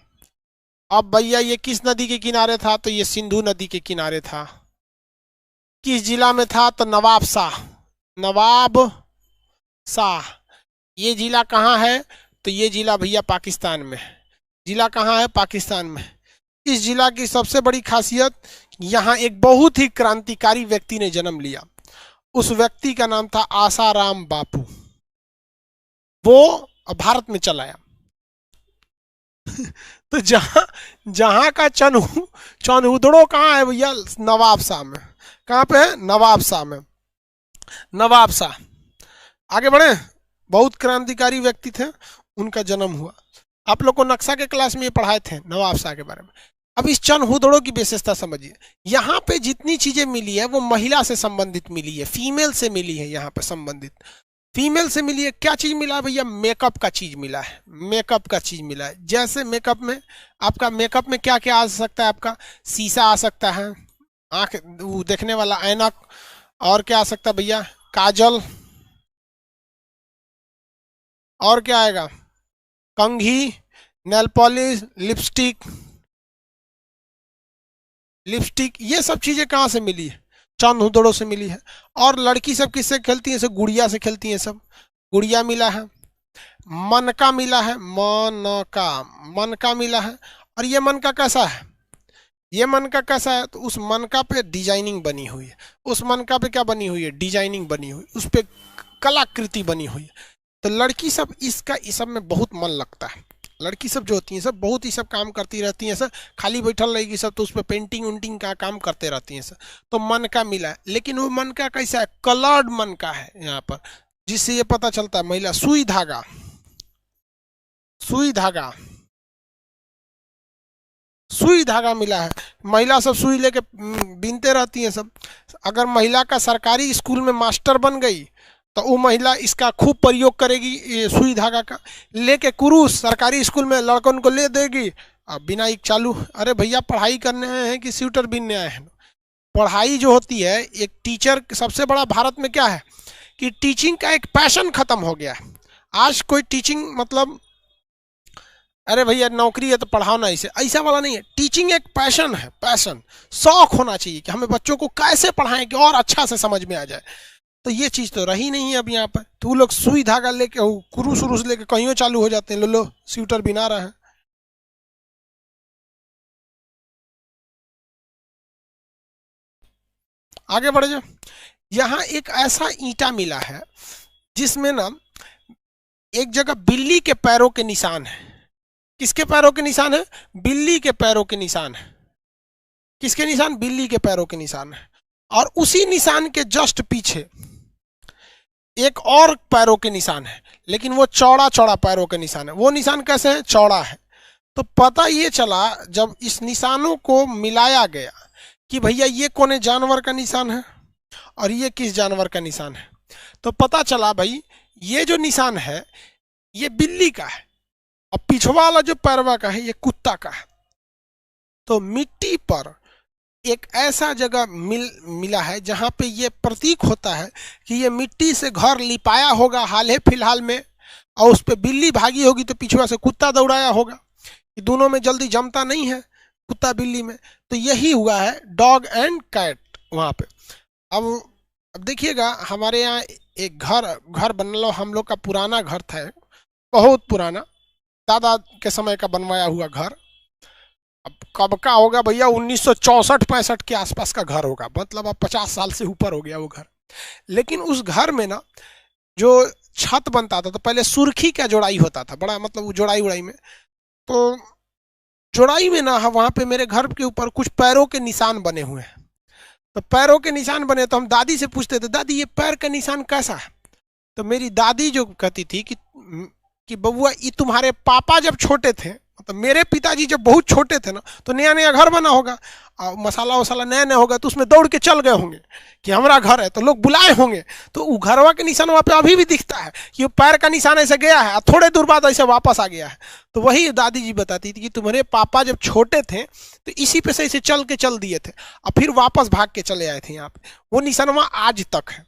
S1: अब भैया ये किस नदी के किनारे था? तो ये सिंधु नदी के किनारे था। किस जिला में था? तो नवाब शाह, नवाब शाह। ये जिला कहाँ है? तो ये जिला भैया पाकिस्तान में। जिला कहाँ है? पाकिस्तान में। इस जिला की सबसे बड़ी खासियत, यहाँ एक बहुत ही क्रांतिकारी व्यक्ति ने जन्म लिया। उस व्यक्ति का नाम था आसाराम बापू। वो भारत में चला आया। तो जहां जहां का चंदहुदड़ो कहाँ है भैया? नवाब शाह में। कहाँ पे है? नवाब शाह में। नवाब शाह। आगे बढ़े। बहुत क्रांतिकारी व्यक्ति थे, उनका जन्म हुआ। आप लोग को नक्शा के क्लास में ये पढ़ाए थे नवाब शाह के बारे में। अब इस चंदहुदड़ो की विशेषता समझिए। यहाँ पे जितनी चीजें मिली है वो महिला से संबंधित मिली है, फीमेल से मिली है। यहाँ पे संबंधित फीमेल से मिली है। क्या चीज मिला है भैया? मेकअप का चीज मिला है। मेकअप का चीज मिला है। जैसे मेकअप में आपका, मेकअप में क्या क्या आ सकता है आपका? शीशा आ सकता है, आंख देखने वाला ऐनक, और क्या आ सकता है भैया? काजल, और क्या आएगा? कंघी, नेल पॉलिश, लिपस्टिक। लिपस्टिक, ये सब चीजें कहाँ से मिली है? चंदहुदड़ो से मिली है। और लड़की सब किससे खेलती है? सब गुड़िया से खेलती है। सब गुड़िया मिला है। मनका मिला है, मनका, मनका मिला है। और ये मनका कैसा है? ये मनका कैसा है? तो उस मनका पे डिजाइनिंग बनी हुई है। उस मनका पे क्या बनी हुई है? डिजाइनिंग बनी हुई, उस पे कलाकृति बनी हुई है। तो लड़की सब इसका, इस सब में बहुत मन लगता है। लड़की सब जो होती हैं सब बहुत ही सब काम करती रहती हैं। सब खाली बैठल रहेगी सब तो उस पर पेंटिंग उंटिंग का काम करते रहती हैं सब। तो मन का मिला है, लेकिन वो मन का कैसा है? कलर्ड मन का है यहाँ पर, जिससे ये पता चलता है महिला। सुई धागा, सुई धागा, सुई धागा मिला है। महिला सब सुई लेके बीनते रहती हैं सब। अगर महिला का सरकारी स्कूल में मास्टर बन गई तो वो महिला इसका खूब प्रयोग करेगी, ये सुई धागा का। लेके कुरूस सरकारी स्कूल में लड़कों को ले देगी, अब बिनाई चालू। अरे भैया पढ़ाई करने आए हैं कि स्वेटर बीनने आए हैं? पढ़ाई जो होती है, एक टीचर, सबसे बड़ा भारत में क्या है कि टीचिंग का एक पैशन खत्म हो गया है। आज कोई टीचिंग मतलब, अरे भैया नौकरी है तो पढ़ाओ ना, इसे ऐसा वाला नहीं है। टीचिंग एक पैशन है, पैशन, शौक होना चाहिए कि हमें बच्चों को कैसे पढ़ाएं कि और अच्छा से समझ में आ जाए। तो ये चीज तो रही नहीं है अब यहाँ पर। तो वो लोग सुई धागा लेके, कुरूस उरूस लेके कहीं चालू हो जाते हैं। लो लो स्वेटर बिना रहे हैं। आगे बढ़ जाओ। यहाँ एक ऐसा ईंटा मिला है जिसमें ना एक जगह बिल्ली के पैरों के निशान है। किसके पैरों के निशान है? बिल्ली के पैरों के निशान है। किसके निशान? बिल्ली के पैरों के निशान है। और उसी निशान के जस्ट पीछे एक और पैरों के निशान है, लेकिन वो चौड़ा चौड़ा पैरों के निशान है। वो निशान कैसे है? चौड़ा है। तो पता ये चला जब इस निशानों को मिलाया गया कि भैया ये कौन जानवर का निशान है और ये किस जानवर का निशान है। तो पता चला भाई ये जो निशान है ये बिल्ली का है, और पिछवा वाला जो पैरवा का है ये कुत्ता का है। तो मिट्टी पर एक ऐसा जगह मिला है जहाँ पे ये प्रतीक होता है कि ये मिट्टी से घर लिपाया होगा हाल ही फिलहाल में, और उस पर बिल्ली भागी होगी तो पीछे से कुत्ता दौड़ाया होगा। ये दोनों में जल्दी जमता नहीं है कुत्ता बिल्ली में, तो यही हुआ है डॉग एंड कैट वहाँ पे। अब देखिएगा, हमारे यहाँ एक घर बनलो, हम लोग का पुराना घर था, बहुत पुराना, दादा के समय का बनवाया हुआ घर। अब कब का होगा भैया, 1964-65 के आसपास का घर होगा, मतलब अब 50 साल से ऊपर हो गया वो घर। लेकिन उस घर में ना जो छत बनता था तो पहले सुर्खी का जोड़ाई होता था, बड़ा मतलब वो जोड़ाई उड़ाई में, तो जोड़ाई में ना वहाँ पे मेरे घर के ऊपर कुछ पैरों के निशान बने हुए हैं। तो पैरों के निशान बने तो हम दादी से पूछते थे, दादी ये पैर का निशान कैसा है? तो मेरी दादी जो कहती थी कि बबुआ ये तुम्हारे पापा जब छोटे थे, मतलब मेरे पिताजी जब बहुत छोटे थे ना, तो नया नया घर बना होगा और मसाला वसाला नया नया होगा, तो उसमें दौड़ के चल गए होंगे कि हमारा घर है, तो लोग बुलाए होंगे, तो वो घरवा के निशान वहाँ पे अभी भी दिखता है कि पैर का निशान ऐसे गया है, थोड़े दूर बाद ऐसे वापस आ गया है। तो वही दादी जी बताती थी कि तुम्हारे पापा जब छोटे थे तो इसी पे से ऐसे चल दिए थे और फिर वापस भाग के चले आए थे यहाँ पे, वो निशान वहाँ आज तक है।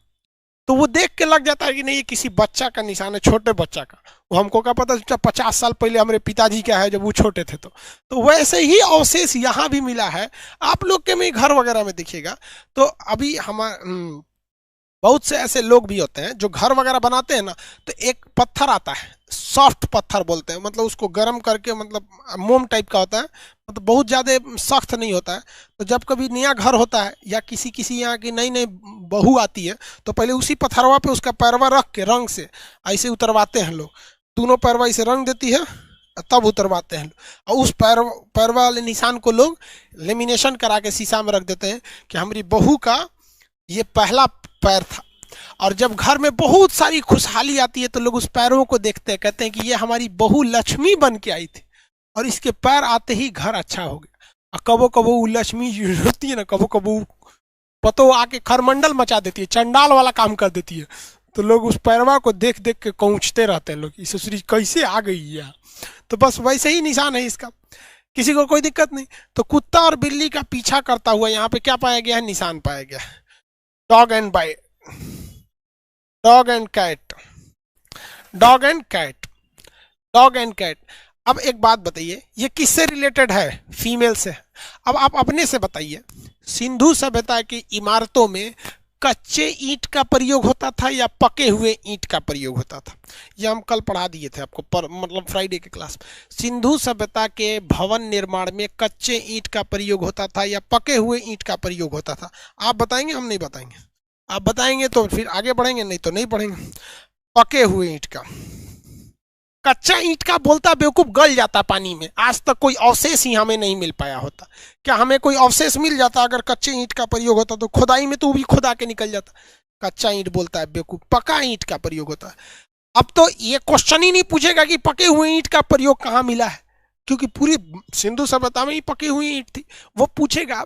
S1: तो वो देख के लग जाता है कि नहीं ये किसी बच्चा का निशान है, छोटे बच्चा का। वो हमको क्या पता 50 साल पहले हमारे पिताजी क्या है जब वो छोटे थे। तो वैसे ही अवशेष यहाँ भी मिला है। आप लोग के में घर वगैरह में देखिएगा तो अभी हमारे बहुत से ऐसे लोग भी होते हैं जो घर वगैरह बनाते हैं ना, तो एक पत्थर आता है, सॉफ्ट पत्थर बोलते हैं, मतलब उसको गर्म करके, मतलब मोम टाइप का होता है, मतलब बहुत ज़्यादा सख्त नहीं होता है। तो जब कभी नया घर होता है या किसी यहाँ की नई नई बहू आती है तो पहले उसी पत्थरवा पे उसका पैरवा रख के रंग से ऐसे उतरवाते हैं लोग, दोनों पैरवा इसे रंग देती है तब उतरवाते हैं। और उस पैरवा वाले निशान को लोग लेमिनेशन करा के शीशा में रख देते हैं कि हमारी बहू का ये पहला पैर था। और जब घर में बहुत सारी खुशहाली आती है तो लोग उस पैरों को देखते हैं, कहते हैं कि ये हमारी बहू लक्ष्मी बन के आई थी और इसके पैर आते ही घर अच्छा हो गया। और कबो कबो लक्ष्मी होती है ना, कबो कबो पतो आके खरमंडल मचा देती है, चंडाल वाला काम कर देती है। तो लोग उस पैरवा को देख देख के पहुँचते रहते हैं, लोग इस ससुरी कैसे आ गई है। तो बस वैसे ही निशान है इसका, किसी को कोई दिक्कत नहीं। तो कुत्ता और बिल्ली का पीछा करता हुआ यहाँ पे क्या पाया गया है, निशान पाया गया है, dog and cat, dog and cat, dog and cat. अब एक बात बताइए, ये किससे रिलेटेड है? फीमेल से। अब आप अपने से बताइए, सिंधु सभ्यता की इमारतों में कच्चे ईंट का प्रयोग होता था या पके हुए ईंट का प्रयोग होता था? ये हम कल पढ़ा दिए थे आपको, मतलब फ्राइडे के क्लास में। सिंधु सभ्यता के भवन निर्माण में कच्चे ईंट का प्रयोग होता था या पके हुए ईंट का प्रयोग होता था? आप बताएंगे, हम नहीं बताएंगे। आप बताएंगे तो फिर आगे बढ़ेंगे, नहीं तो नहीं बढ़ेंगे। पके हुए ईंट का, कच्चा ईंट का बोलता बेवकूफ गल जाता पानी में, आज तक कोई अवशेष ही हमें नहीं मिल पाया होता। क्या हमें कोई अवशेष मिल जाता अगर कच्चे ईंट का प्रयोग होता? तो खुदाई में तो भी खुदा के निकल जाता। कच्चा ईंट बोलता है बेवकूफ, पका ईंट का प्रयोग होता है। अब तो ये क्वेश्चन ही नहीं पूछेगा कि पके हुए ईंट का प्रयोग कहाँ मिला है, क्योंकि पूरी सिंधु सभ्यता में ही पकी हुई ईंट थी। वो पूछेगा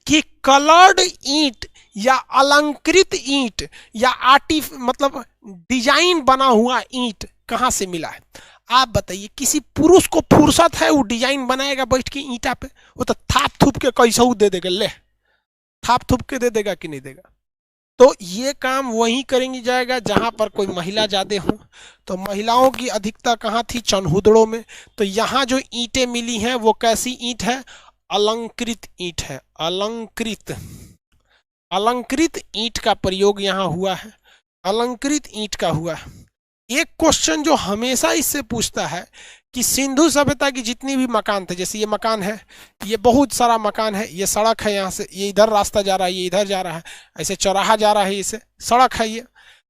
S1: कि कलर्ड ईंट या अलंकृत ईंट या मतलब डिजाइन बना हुआ ईंट कहाँ से मिला है? आप बताइए, किसी पुरुष को फुर्सत है वो डिजाइन बनाएगा बैठ के ईंटा पे? वो तो थाप थूप के कैसा दे देगा, ले थाप थूप के दे देगा कि नहीं देगा? तो ये काम वहीं करेंगी जाएगा जहां पर कोई महिला ज्यादा हो। तो महिलाओं की अधिकता कहाँ थी? चनहुदड़ों में। तो यहाँ जो ईंटें मिली हैं वो कैसी ईंट है? अलंकृत ईंट है, अलंकृत, अलंकृत ईंट का प्रयोग यहाँ हुआ है, अलंकृत ईंट का हुआ है। एक क्वेश्चन जो हमेशा इससे पूछता है कि सिंधु सभ्यता की जितनी भी मकान थे, जैसे ये मकान है, ये बहुत सारा मकान है, ये सड़क है, यहाँ से ये इधर रास्ता जा रहा है, ये इधर जा रहा है, ऐसे चौराहा जा रहा है, इसे सड़क है ये।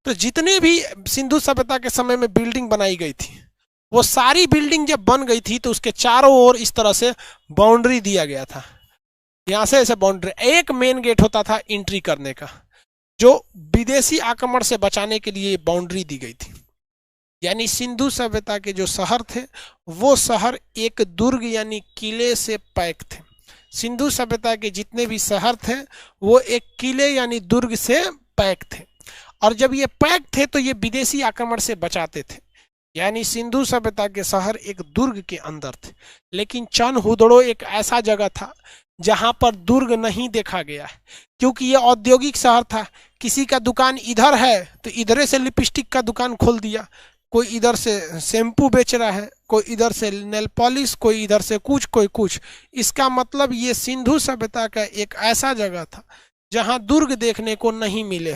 S1: तो जितने भी सिंधु सभ्यता के समय में बिल्डिंग बनाई गई थी, वो सारी बिल्डिंग जब बन गई थी तो उसके चारों ओर इस तरह से बाउंड्री दिया गया था। यहाँ से ऐसे बाउंड्री, एक मेन गेट होता था एंट्री करने का, जो विदेशी आक्रमण से बचाने के लिए बाउंड्री दी गई थी। यानी सिंधु सभ्यता के जो शहर थे वो शहर एक दुर्ग यानी किले से पैक थे। सिंधु सभ्यता के जितने भी शहर थे वो एक किले यानी दुर्ग से पैक थे। और जब ये पैक थे तो ये विदेशी आक्रमण से बचाते थे। यानी सिंधु सभ्यता के शहर एक दुर्ग के अंदर थे, लेकिन चनहुदड़ो एक ऐसा जगह था जहां पर दुर्ग नहीं देखा गया है, क्योंकि यह औद्योगिक शहर था। किसी का दुकान इधर है तो इधरे से लिपस्टिक का दुकान खोल दिया, कोई इधर से शैम्पू बेच रहा है, कोई इधर से नेल पॉलिश, कोई इधर से कुछ, कोई कुछ। इसका मतलब ये सिंधु सभ्यता का एक ऐसा जगह था जहां दुर्ग देखने को नहीं मिले,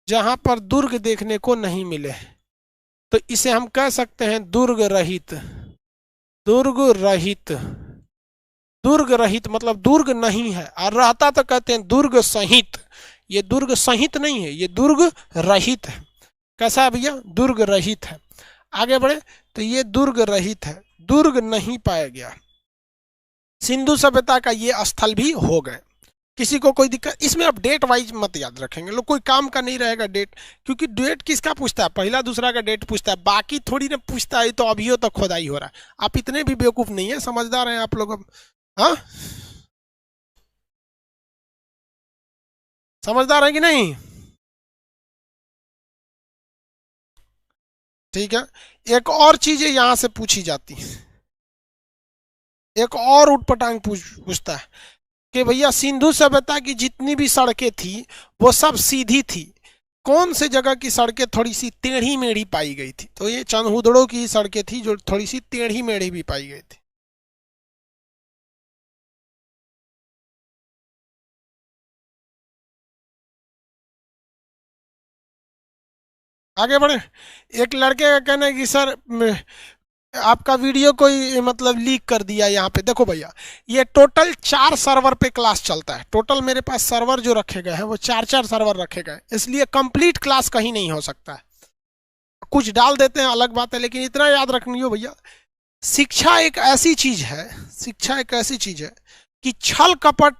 S1: जहां पर दुर्ग देखने को नहीं मिले। तो इसे हम कह सकते हैं दुर्ग रहित। दुर्ग रहित, दुर्ग रहित मतलब दुर्ग नहीं है, और रहता तो कहते हैं दुर्ग सहित। ये दुर्ग सहित नहीं है, ये दुर्ग रहित है। कैसा है भैया? दुर्ग रहित है। आगे बढ़े तो ये दुर्ग रहित है, दुर्ग नहीं पाया गया। सिंधु सभ्यता का ये स्थल भी हो गए। किसी को कोई दिक्कत? इसमें अब डेट वाइज मत याद रखेंगे लोग, कोई काम का नहीं रहेगा डेट, क्योंकि डेट किसका पूछता है? पहला दूसरा का डेट पूछता है, बाकी थोड़ी ना पूछता है। तो अभी तक खोदाई हो रहा है। आप इतने भी बेवकूफ नहीं है, समझदार हैं आप लोग। अब हाँ, समझदार है कि नहीं? ठीक है। एक और चीजें यहां से पूछी जाती है, एक और उटपटांग पूछता है कि भैया सिंधु सभ्यता की जितनी भी सड़कें थी वो सब सीधी थी, कौन से जगह की सड़कें थोड़ी सी टेढ़ी मेढ़ी पाई गई थी? तो ये चनहुदड़ो की सड़कें थी जो थोड़ी सी टेढ़ी मेढ़ी भी पाई गई थी। आगे बढ़े। एक लड़के का कहना है कि सर आपका वीडियो कोई मतलब लीक कर दिया। यहाँ पे देखो भैया, ये टोटल 4 सर्वर पे क्लास चलता है। टोटल मेरे पास सर्वर जो रखे गए हैं वो 4 सर्वर रखे गए, इसलिए कंप्लीट क्लास कहीं नहीं हो सकता है। कुछ डाल देते हैं अलग बात है, लेकिन इतना याद रखनी हो भैया, शिक्षा एक ऐसी चीज है, शिक्षा एक ऐसी चीज है कि छल कपट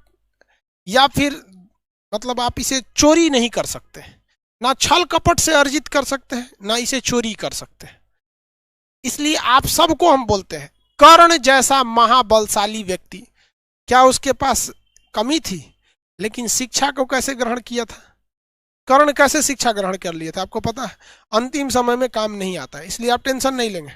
S1: या फिर मतलब आप इसे चोरी नहीं कर सकते। ना छल कपट से अर्जित कर सकते हैं, ना इसे चोरी कर सकते हैं। इसलिए आप सबको हम बोलते हैं, कर्ण जैसा महाबलशाली व्यक्ति, क्या उसके पास कमी थी? लेकिन शिक्षा को कैसे ग्रहण किया था? कर्ण कैसे शिक्षा ग्रहण कर लिया था आपको पता है? अंतिम समय में काम नहीं आता है, इसलिए आप टेंशन नहीं लेंगे।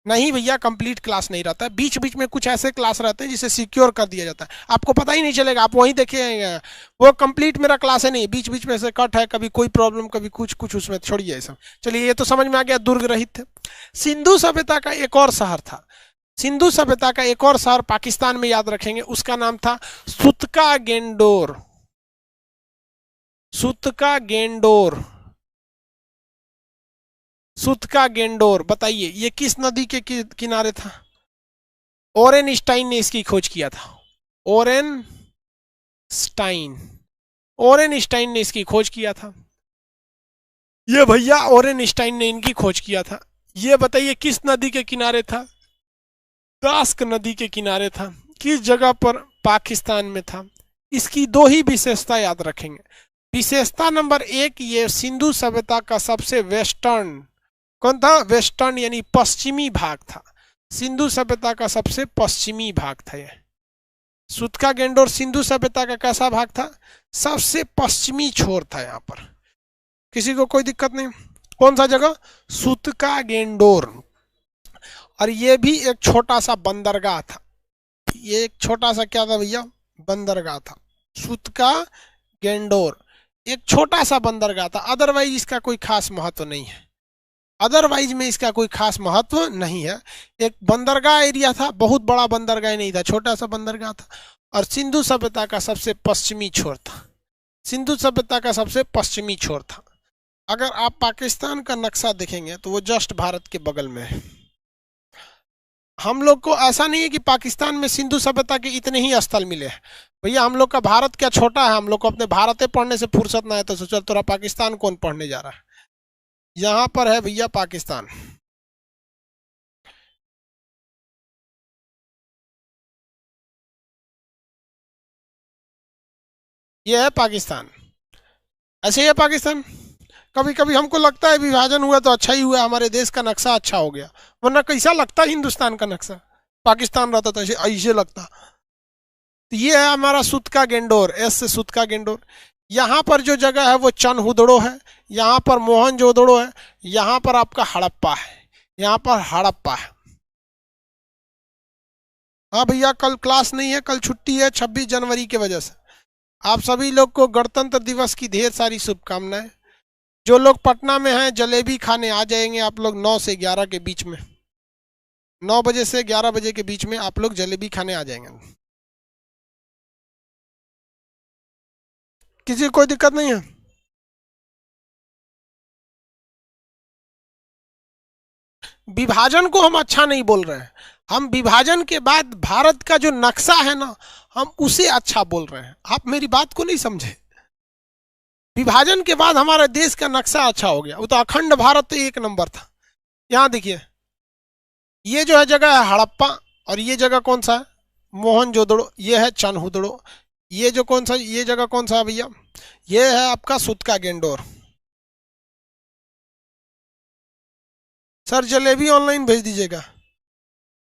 S1: नहीं भैया, कंप्लीट क्लास नहीं रहता है, बीच बीच में कुछ ऐसे क्लास रहते हैं जिसे सिक्योर कर दिया जाता है, आपको पता ही नहीं चलेगा। आप वहीं देखे वो कंप्लीट मेरा क्लास है नहीं, बीच बीच में से कट है, कभी कोई प्रॉब्लम, कभी कुछ कुछ, उसमें छोड़िए ये सब। चलिए, ये तो समझ में आ गया, दुर्ग रहित थे। सिंधु सभ्यता का एक और शहर था, सिंधु सभ्यता का एक और शहर पाकिस्तान में, याद रखेंगे, उसका नाम था सुतका गेंडोर। सुतका गेंडोर, सुतका गेंडोर। बताइए ये किस नदी के किनारे था? ओरेनस्टाइन ने इसकी खोज किया था। ओरेनस्टाइन, ओरेनस्टाइन ने इसकी खोज किया था। ये भैया ओरेनस्टाइन ने इनकी खोज किया था। ये बताइए किस नदी के किनारे था? दास्क नदी के किनारे था। किस जगह पर? पाकिस्तान में था। इसकी 2 ही विशेषता याद रखेंगे। विशेषता नंबर 1, ये सिंधु सभ्यता का सबसे वेस्टर्न, कौन था? वेस्टर्न यानी पश्चिमी भाग था। सिंधु सभ्यता का सबसे पश्चिमी भाग था ये। सुतका गेंडोर सिंधु सभ्यता का कैसा भाग था? सबसे पश्चिमी छोर था। यहाँ पर किसी को कोई दिक्कत नहीं? कौन सा जगह? सुतका गेंडोर। और ये भी एक छोटा सा बंदरगाह था। ये एक छोटा सा क्या था भैया? बंदरगाह था। सुतका गेंडोर एक छोटा सा बंदरगाह था, अदरवाइज इसका कोई खास महत्व नहीं है। अदरवाइज में इसका कोई खास महत्व नहीं है। एक बंदरगाह एरिया था, बहुत बड़ा बंदरगाह नहीं था, छोटा सा बंदरगाह था। और सिंधु सभ्यता का सबसे पश्चिमी छोर था। सिंधु सभ्यता का सबसे पश्चिमी छोर था। अगर आप पाकिस्तान का नक्शा देखेंगे तो वो जस्ट भारत के बगल में है। हम लोग को ऐसा नहीं है कि पाकिस्तान में सिंधु सभ्यता के इतने ही स्थल मिले हैं। भैया हम लोग का भारत क्या छोटा है? हम लोग को अपने भारत पढ़ने से फुर्सत ना है, तो सोचो तोरा पाकिस्तान कौन पढ़ने जा रहा है? यहाँ पर है भैया पाकिस्तान। ये है पाकिस्तान, ऐसे ही है पाकिस्तान। कभी कभी हमको लगता है विभाजन हुआ तो अच्छा ही हुआ, हमारे देश का नक्शा अच्छा हो गया, वरना कैसा लगता हिंदुस्तान का नक्शा? पाकिस्तान रहता तो ऐसे ऐसे लगता। तो ये है हमारा सुतका गेंडोर, एस से सुतका गेंडोर। यहाँ पर जो जगह है वो चनहुदड़ो है, यहाँ पर मोहनजोदड़ो है, यहाँ पर आपका हड़प्पा है, यहाँ पर हड़प्पा है। हाँ भैया, कल क्लास नहीं है, कल छुट्टी है 26 जनवरी के वजह से। आप सभी लोग को गणतंत्र दिवस की ढेर सारी शुभकामनाएं। जो लोग पटना में हैं जलेबी खाने आ जाएंगे आप लोग 9 से 11 के बीच में, 9 बजे से 11 बजे के बीच में आप लोग जलेबी खाने आ जाएंगे। किसी को कोई दिक्कत नहीं है? विभाजन को हम अच्छा नहीं बोल रहे हैं, हम विभाजन के बाद भारत का जो नक्शा है ना, हम उसे अच्छा बोल रहे हैं। आप मेरी बात को नहीं समझे। विभाजन के बाद हमारे देश का नक्शा अच्छा हो गया, वो तो अखंड भारत तो एक नंबर था। यहाँ देखिए, ये जो है जगह है हड़प्पा, और ये जगह कौन सा है? मोहनजोदड़ो। ये है चनहुदड़ो। ये जो कौन सा, ये जगह कौन सा है भैया? ये है आपका सुतका गेंडोर। सर जलेबी ऑनलाइन भेज दीजिएगा।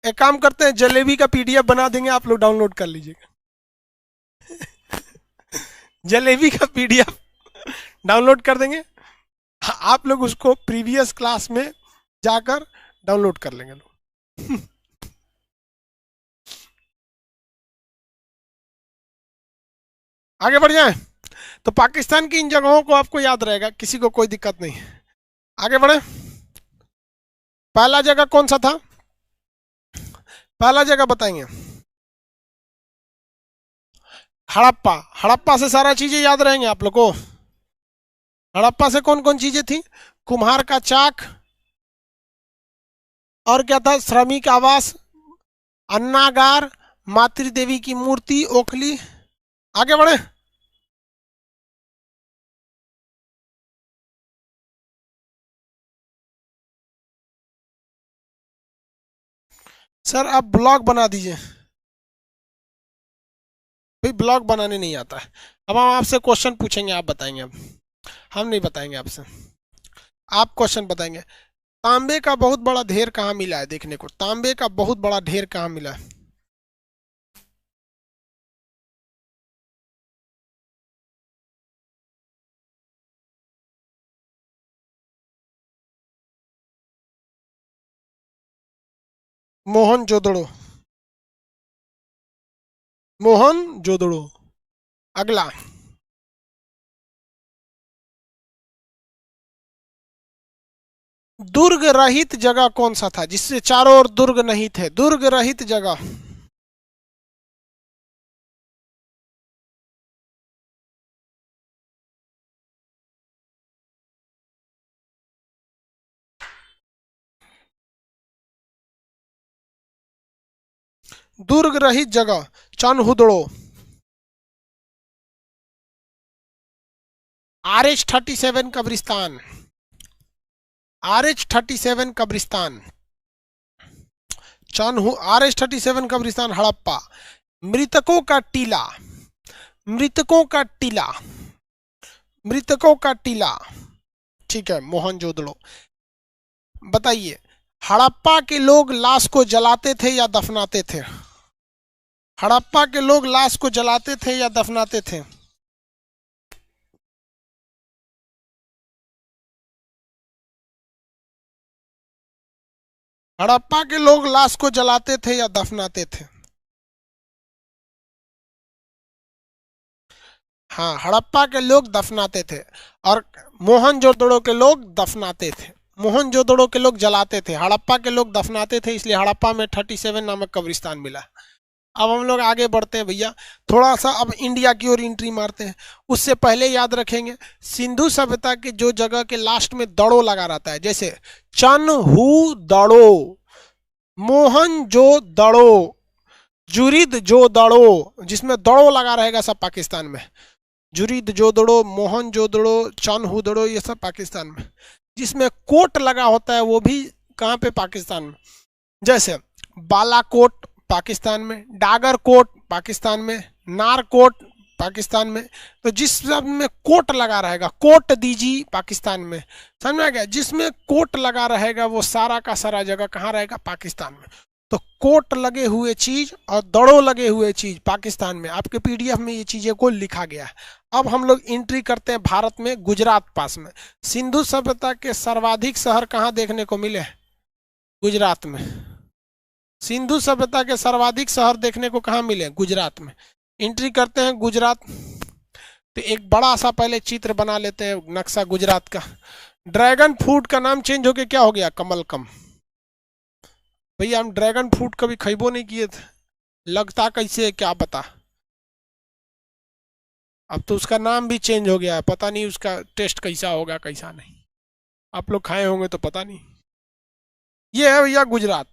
S1: एक काम करते हैं, जलेबी का पीडीएफ बना देंगे, आप लोग डाउनलोड कर लीजिएगा। जलेबी का पीडीएफ डाउनलोड कर देंगे, आप लोग उसको प्रीवियस क्लास में जाकर डाउनलोड कर लेंगे लोग। आगे बढ़ जाए। तो पाकिस्तान की इन जगहों को आपको याद रहेगा, किसी को कोई दिक्कत नहीं। आगे बढ़े। पहला जगह कौन सा था? पहला जगह बताएंगे हड़प्पा। हड़प्पा से सारा चीजें याद रहेंगे आप लोग को। हड़प्पा से कौन कौन चीजें थी? कुम्हार का चाक, और क्या था? श्रमिक आवास, अन्नागार, मातृ देवी की मूर्ति, ओखली। आगे बढ़े। सर आप ब्लॉग बना दीजिए। भाई ब्लॉग बनाने नहीं आता है। अब हम आपसे क्वेश्चन पूछेंगे, आप बताएंगे। अब हम नहीं बताएंगे आपसे, आप क्वेश्चन बताएंगे। तांबे का बहुत बड़ा ढेर कहाँ मिला है? देखने को, तांबे का बहुत बड़ा ढेर कहाँ मिला है? मोहनजोदड़ो। मोहनजोदड़ो। अगला, दुर्ग रहित जगह कौन सा था जिससे चारों ओर दुर्ग नहीं थे? दुर्ग रहित जगह। दुर्ग रहित जगह चनहुदड़ो। RH-37 कब्रिस्तान। RH-37 कब्रिस्तान चनहु। RH-37 कब्रिस्तान हड़प्पा। मृतकों का टीला। मृतकों का टीला। मृतकों का टीला, ठीक है, मोहनजोदड़ो। बताइए, हड़प्पा के लोग लाश को जलाते थे या दफनाते थे? हड़प्पा के लोग लाश को जलाते थे या दफनाते थे? हड़प्पा के लोग लाश को जलाते थे या दफनाते थे? हाँ, हड़प्पा के लोग दफनाते थे, और मोहनजोदड़ो के लोग दफनाते थे। मोहनजोदड़ो के लोग जलाते थे, हड़प्पा के लोग दफनाते थे, इसलिए हड़प्पा में 37 नामक कब्रिस्तान मिला। अब हम लोग आगे बढ़ते हैं भैया, थोड़ा सा अब इंडिया की ओर एंट्री मारते हैं। उससे पहले याद रखेंगे, सिंधु सभ्यता के जो जगह के लास्ट में दड़ो लगा रहता है, जैसे चनहुदड़ो, मोहनजोदड़ो, जुरिदजोदड़ो, जिसमें दड़ो लगा रहेगा सब पाकिस्तान में। जुरिदजोदड़ो, मोहनजोदड़ो, चनहुदड़ो, ये सब पाकिस्तान में। जिसमें कोट लगा होता है वो भी कहाँ पे? पाकिस्तान में। जैसे बालाकोट पाकिस्तान में, डागरकोट पाकिस्तान में, नारकोट पाकिस्तान में। तो जिस सब में कोट लगा रहेगा, कोट दीजिए पाकिस्तान में, समझ में आ गया? जिसमें कोट लगा रहेगा वो सारा का सारा जगह कहाँ रहेगा? पाकिस्तान में। तो कोट लगे हुए चीज और दड़ों लगे हुए चीज पाकिस्तान में, आपके पीडीएफ में ये चीजें को लिखा गया है। अब हम लोग एंट्री करते हैं भारत में, गुजरात पास में। सिंधु सभ्यता के सर्वाधिक शहर कहाँ देखने को मिले? गुजरात में। सिंधु सभ्यता के सर्वाधिक शहर देखने को कहाँ मिले? गुजरात में। एंट्री करते हैं गुजरात। तो एक बड़ा सा पहले चित्र बना लेते हैं नक्शा गुजरात का। ड्रैगन फ्रूट का नाम चेंज होके क्या हो गया? कमलकम। भैया हम ड्रैगन फ्रूट कभी खइबो नहीं किए थे, लगता कैसे है क्या पता। अब तो उसका नाम भी चेंज हो गया है, पता नहीं उसका टेस्ट कैसा होगा कैसा नहीं। आप लोग खाए होंगे तो पता नहीं। ये है भैया गुजरात,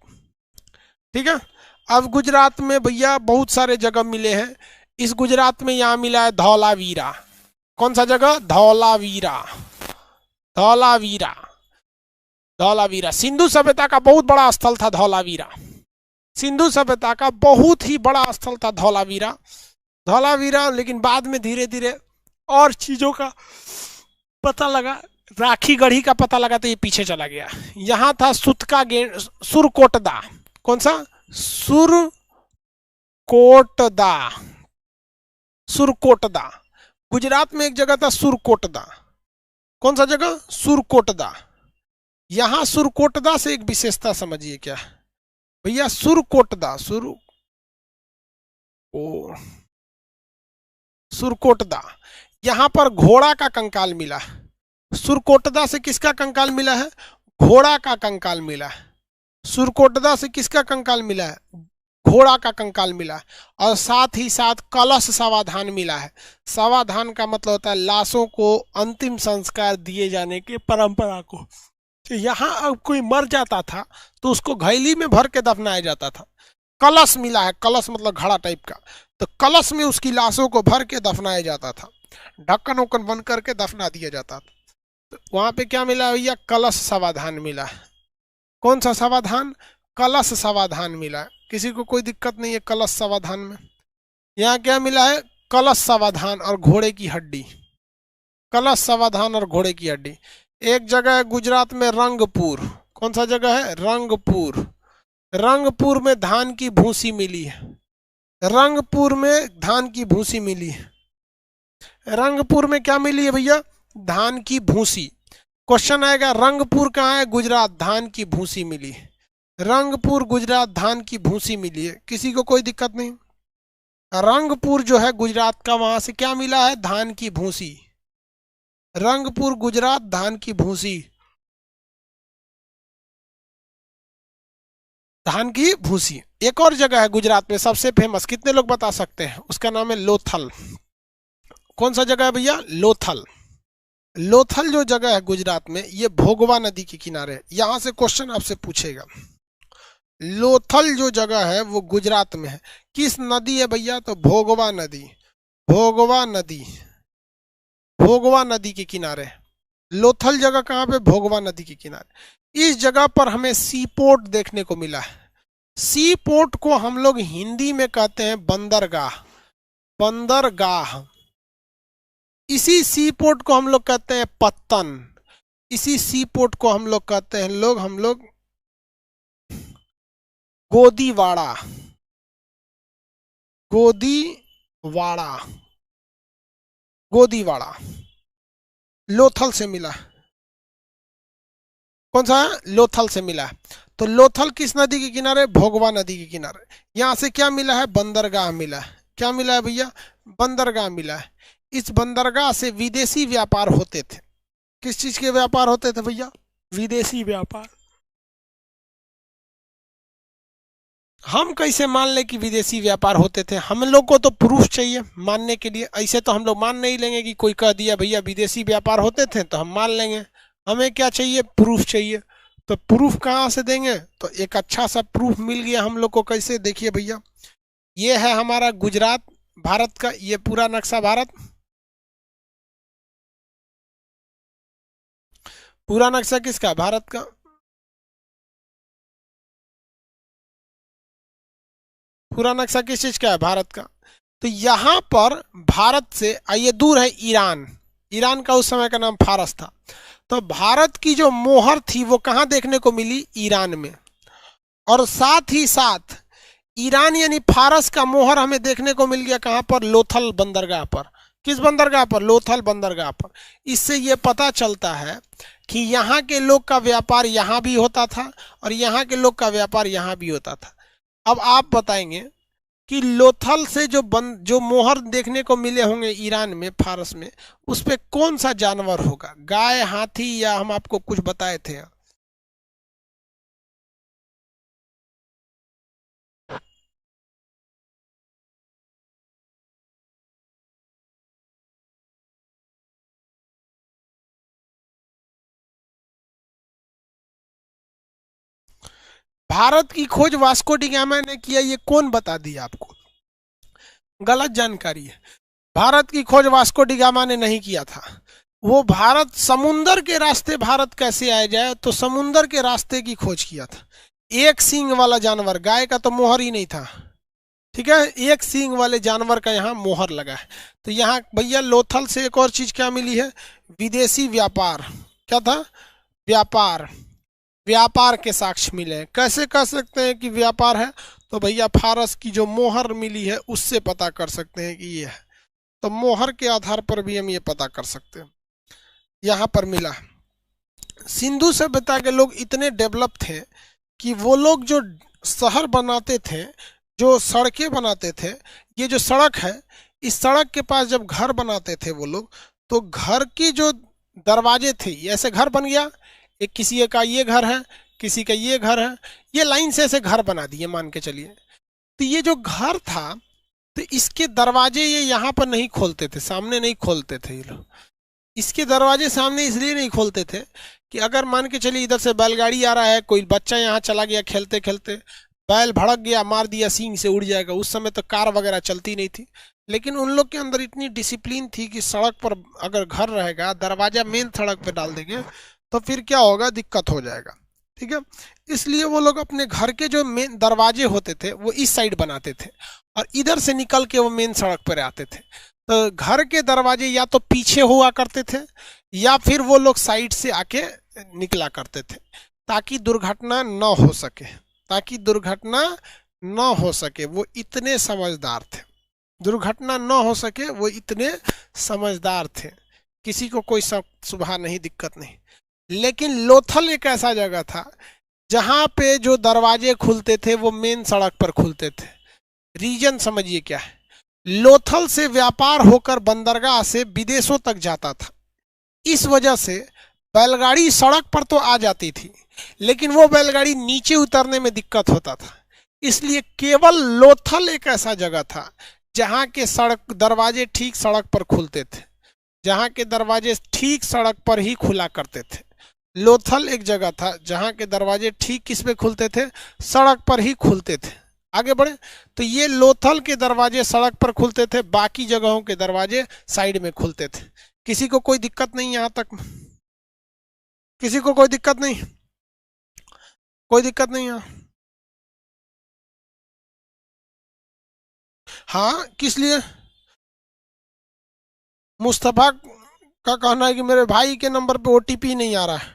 S1: ठीक है। अब गुजरात में भैया बहुत सारे जगह मिले हैं। इस गुजरात में यहाँ मिला है धौलावीरा। कौन सा जगह? धौलावीरा। धौलावीरा, धौलावीरा सिंधु सभ्यता का बहुत बड़ा स्थल था धौलावीरा। सिंधु सभ्यता का बहुत ही बड़ा स्थल था धौलावीरा। धौलावीरा लेकिन बाद में धीरे धीरे और चीजों का पता लगा, राखी गढ़ी का पता लगा तो ये पीछे चला गया। यहाँ था सुतका गेंड, सुरकोटदा। कौन सा? सुरकोटदा। सुरकोटदा गुजरात में एक जगह था सुरकोटदा। कौन सा जगह? सुरकोटदा। यहां सुरकोटदा से एक विशेषता समझिए क्या भैया। सुरकोटदा, सुरकोटदा, यहां पर घोड़ा का कंकाल मिला। सुरकोटदा से किसका कंकाल मिला है? घोड़ा का कंकाल मिला है। सुरकोटदा से किसका कंकाल मिला है? घोड़ा का कंकाल मिला है। और साथ ही साथ कलश समाधान मिला है। समाधान का मतलब होता है लाशों को अंतिम संस्कार दिए जाने की परंपरा को। तो यहाँ अब कोई मर जाता था तो उसको घैली में भर के दफनाया जाता था। कलश मिला है, कलश मतलब घड़ा टाइप का, तो कलश में उसकी लाशों को भर के दफनाया जाता था, ढक्कन उक्कन बंद करके दफना दिया जाता था। तो वहां पे क्या मिला भैया? कलश समाधान मिला है। कौन सा समाधान? कलश समाधान मिला है। किसी को कोई दिक्कत नहीं है कलश समाधान में। यहाँ क्या मिला है? कलश समाधान और घोड़े की हड्डी। कलश समाधान और घोड़े की हड्डी। एक जगह है गुजरात में रंगपुर। कौन सा जगह है? रंगपुर। रंगपुर में धान की भूसी मिली है। रंगपुर में धान की भूसी मिली है। रंगपुर में क्या मिली है भैया? धान की भूसी। क्वेश्चन आएगा रंगपुर कहाँ है? गुजरात। धान की भूसी मिली है। रंगपुर गुजरात, धान की भूसी मिली है। किसी को कोई दिक्कत नहीं। रंगपुर जो है गुजरात का, वहां से क्या मिला है? धान की भूसी। रंगपुर गुजरात, धान की भूसी। धान की भूसी। एक और जगह है गुजरात में सबसे फेमस, कितने लोग बता सकते हैं? उसका नाम है लोथल। कौन सा जगह है भैया? लोथल। लोथल जो जगह है गुजरात में, ये भोगवा नदी के किनारे। यहां से क्वेश्चन आपसे पूछेगा। लोथल जो जगह है वो गुजरात में है। किस नदी है भैया? तो भोगवा नदी। भोगवा नदी। भोगवा नदी के किनारे। लोथल जगह कहाँ पे? भोगवा नदी के किनारे। इस जगह पर हमें सी पोर्ट देखने को मिला है। सी पोर्ट को हम लोग हिंदी में कहते हैं बंदरगाह। बंदरगाह। इसी सी पोर्ट को हम लोग कहते हैं पत्तन। इसी सी पोर्ट को हम लोग कहते हैं हम लोग गोदीवाड़ा। गोदीवाड़ा। गोदीवाड़ा लोथल से मिला। कौन सा है? लोथल से मिला है। तो लोथल किस नदी के किनारे? भोगवा नदी के किनारे। यहां से क्या मिला है? बंदरगाह मिला है। क्या मिला है भैया? बंदरगाह मिला है। इस बंदरगाह से विदेशी व्यापार होते थे। किस चीज के व्यापार होते थे भैया? विदेशी व्यापार। हम कैसे मान ले कि विदेशी व्यापार होते थे? हम लोग को तो प्रूफ चाहिए मानने के लिए। ऐसे तो हम लोग मान नहीं लेंगे कि कोई कह दिया भैया विदेशी व्यापार होते थे तो हम मान लेंगे। हमें क्या चाहिए? प्रूफ चाहिए। तो प्रूफ कहाँ से देंगे? तो एक अच्छा सा प्रूफ मिल गया हम लोग को। कैसे? देखिए भैया, ये है हमारा गुजरात, भारत का ये पूरा नक्शा। भारत पूरा नक्शा किसका? भारत का। पूरा नक्शा किस चीज का है? भारत का। तो यहां पर भारत से ये दूर है ईरान। ईरान का उस समय का नाम फारस था। तो भारत की जो मोहर थी वो कहां देखने को मिली? ईरान में। और साथ ही साथ ईरान यानी फारस का मोहर हमें देखने को मिल गया कहां पर, लोथल बंदरगाह पर। किस बंदरगाह पर? लोथल बंदरगाह पर। इससे यह पता चलता है कि यहाँ के लोग का व्यापार यहाँ भी होता था और यहाँ के लोग का व्यापार यहाँ भी होता था। अब आप बताएंगे कि लोथल से जो मोहर देखने को मिले होंगे ईरान में, फारस में, उस पे कौन सा जानवर होगा? गाय, हाथी, या हम आपको कुछ बताए थे? भारत की खोज वास्को डी गामा ने किया, ये कौन बता दिया आपको? गलत जानकारी है। भारत की खोज वास्को डी गामा ने नहीं किया था। वो भारत समुंदर के रास्ते भारत कैसे आया जाए, तो समुंदर के रास्ते की खोज किया था। एक सींग वाला जानवर, गाय का तो मोहर ही नहीं था, ठीक है, एक सींग वाले जानवर का यहाँ मोहर लगा है। तो यहाँ भैया लोथल से एक और चीज क्या मिली है? विदेशी व्यापार। क्या था? व्यापार। व्यापार के साक्ष्य मिले हैं। कैसे कह सकते हैं कि व्यापार है? तो भैया फारस की जो मोहर मिली है उससे पता कर सकते हैं कि ये है। तो मोहर के आधार पर भी हम ये पता कर सकते हैं। यहाँ पर मिला सिंधु सभ्यता के लोग इतने डेवलप थे कि वो लोग जो शहर बनाते थे, जो सड़कें बनाते थे, ये जो सड़क है, इस सड़क के पास जब घर बनाते थे वो लोग, तो घर की जो दरवाजे थे, ऐसे घर बन गया, एक किसी का ये घर है, किसी का ये घर है, ये लाइन से ऐसे घर बना दिए मान के चलिए। तो ये जो घर था, तो इसके दरवाजे ये यहाँ पर नहीं खोलते थे, सामने नहीं खोलते थे ये लोग। इसके दरवाजे सामने इसलिए नहीं खोलते थे कि अगर मान के चलिए इधर से बैलगाड़ी आ रहा है, कोई बच्चा यहाँ चला गया खेलते खेलते, बैल भड़क गया, मार दिया, सींग से उड़ जाएगा। उस समय तो कार वगैरह चलती नहीं थी, लेकिन उन लोग के अंदर इतनी डिसिप्लिन थी कि सड़क पर अगर घर रहेगा, दरवाजा मेन सड़क पे डाल देंगे तो फिर क्या होगा, दिक्कत हो जाएगा, ठीक है। इसलिए वो लोग अपने घर के जो मेन दरवाजे होते थे वो इस साइड बनाते थे और इधर से निकल के वो मेन सड़क पर आते थे। तो घर के दरवाजे या तो पीछे हुआ करते थे या फिर वो लोग साइड से आके निकला करते थे, ताकि दुर्घटना न हो सके, ताकि दुर्घटना न हो सके। वो इतने समझदार थे, दुर्घटना न हो सके, वो इतने समझदार थे, किसी को कोई सुबह नहीं, दिक्कत नहीं। लेकिन लोथल एक ऐसा जगह था जहां पे जो दरवाजे खुलते थे वो मेन सड़क पर खुलते थे। रीजन समझिए क्या है। लोथल से व्यापार होकर बंदरगाह से विदेशों तक जाता था। इस वजह से बैलगाड़ी सड़क पर तो आ जाती थी, लेकिन वो बैलगाड़ी नीचे उतरने में दिक्कत होता था। इसलिए केवल लोथल एक ऐसा जगह था जहां के सड़क दरवाजे ठीक सड़क पर खुलते थे, जहां के दरवाजे ठीक सड़क पर ही खुला करते थे। लोथल एक जगह था जहां के दरवाजे ठीक किस पे खुलते थे, सड़क पर ही खुलते थे। आगे बढ़े तो ये लोथल के दरवाजे सड़क पर खुलते थे, बाकी जगहों के दरवाजे साइड में खुलते थे। किसी को कोई दिक्कत नहीं, यहां तक किसी को कोई दिक्कत नहीं, कोई दिक्कत नहीं यहाँ? हाँ, किस लिए? मुस्तफा का कहना है कि मेरे भाई के नंबर पे ओटीपी नहीं आ रहा है।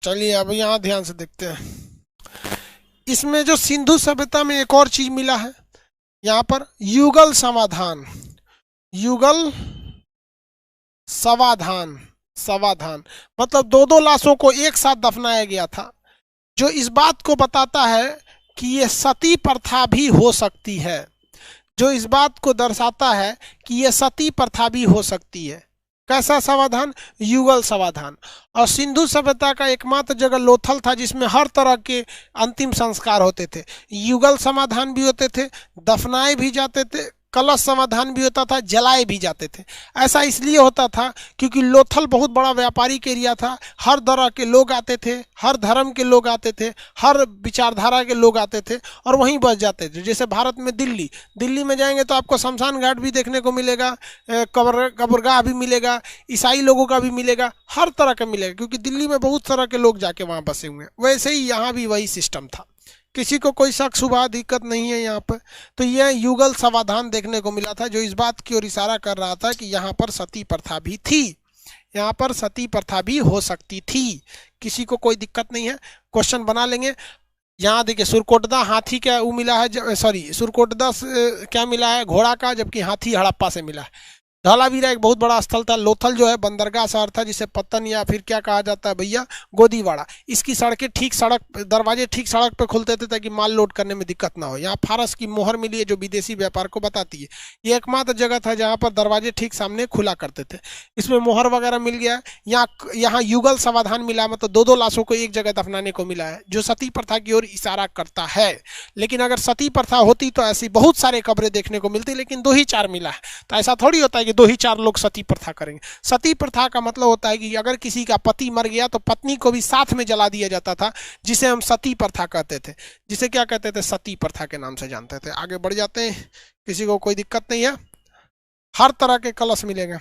S1: चलिए अब यहाँ ध्यान से देखते हैं। इसमें जो सिंधु सभ्यता में एक और चीज मिला है, यहाँ पर युगल समाधान, युगल समाधान, समाधान मतलब दो दो लाशों को एक साथ दफनाया गया था, जो इस बात को बताता है कि ये सती प्रथा भी हो सकती है, जो इस बात को दर्शाता है कि ये सती प्रथा भी हो सकती है। कैसा समाधान? युगल समाधान। और सिंधु सभ्यता का एकमात्र जगह लोथल था जिसमें हर तरह के अंतिम संस्कार होते थे। युगल समाधान भी होते थे, दफनाए भी जाते थे, कलश समाधान भी होता था, जलाए भी जाते थे। ऐसा इसलिए होता था क्योंकि लोथल बहुत बड़ा व्यापारिक एरिया था, हर तरह के लोग आते थे, हर धर्म के लोग आते थे, हर विचारधारा के लोग आते थे और वहीं बस जाते थे। जैसे भारत में दिल्ली, दिल्ली में जाएंगे तो आपको शमशान घाट भी देखने को मिलेगा, कब्रगाह भी मिलेगा, ईसाई लोगों का भी मिलेगा, हर तरह का मिलेगा, क्योंकि दिल्ली में बहुत तरह के लोग जाके वहाँ बसे हुए हैं। वैसे ही यहाँ भी वही सिस्टम था किसी को कोई शक शुबा दिक्कत नहीं है यहाँ पर। तो यह युगल समाधान देखने को मिला था जो इस बात की ओर इशारा कर रहा था कि यहाँ पर सती प्रथा भी थी, यहाँ पर सती प्रथा भी हो सकती थी, किसी को कोई दिक्कत नहीं है। क्वेश्चन बना लेंगे। यहाँ देखिए सुरकोटदा हाथी क्या वो मिला है, सॉरी सुरकोटदा क्या मिला है, घोड़ा का, जबकि हाथी हड़प्पा से मिला है। धौलावीरा एक बहुत बड़ा स्थल था। लोथल जो है बंदरगाह शहर था जिसे पत्तन या फिर क्या कहा जाता है भैया, गोदीवाड़ा। इसकी सड़कें ठीक सड़क दरवाजे ठीक सड़क पे खुलते थे ताकि माल लोड करने में दिक्कत ना हो। यहाँ फारस की मोहर मिली है जो विदेशी व्यापार को बताती है। ये एकमात्र जगह था जहाँ पर दरवाजे ठीक सामने खुला करते थे, इसमें मोहर वगैरह मिल गया है। यहाँ युगल समाधान मिला, मतलब दो दो लाशों को एक जगह दफनाने को मिला है जो सती प्रथा की ओर इशारा करता है। लेकिन अगर सती प्रथा होती तो ऐसी बहुत सारे कब्रें देखने को मिलती, लेकिन 2 ही 4 मिला है। तो ऐसा थोड़ी होता है कि 2 ही 4 लोग सती प्रथा करेंगे। सती प्रथा का मतलब होता है कि अगर किसी का पति मर गया तो पत्नी को भी साथ में जला दिया जाता था, जिसे हम सती प्रथा कहते थे, जिसे क्या कहते थे, सती प्रथा के नाम से जानते थे। आगे बढ़ जाते हैं, किसी को कोई दिक्कत नहीं है। हर तरह के कलश मिलेंगे।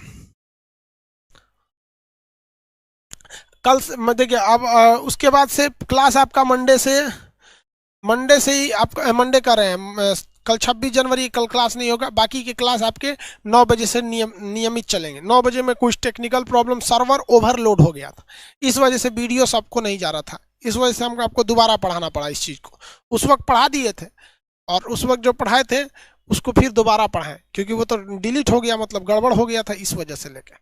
S1: कल देखिए अब उसके बाद से क्लास आपका मंडे से ही आप मंडे कर रहे हैं। कल 26 जनवरी कल क्लास नहीं होगा, बाकी के क्लास आपके 9 बजे से नियमित चलेंगे। 9 बजे में कुछ टेक्निकल प्रॉब्लम, सर्वर ओवरलोड हो गया था, इस वजह से वीडियो सबको नहीं जा रहा था, इस वजह से हमको आपको दोबारा पढ़ाना पड़ा इस चीज़ को। उस वक्त पढ़ा दिए थे और उस वक्त जो पढ़ाए थे उसको फिर दोबारा पढ़ाएं, क्योंकि वो तो डिलीट हो गया, मतलब गड़बड़ हो गया था, इस वजह से लेके।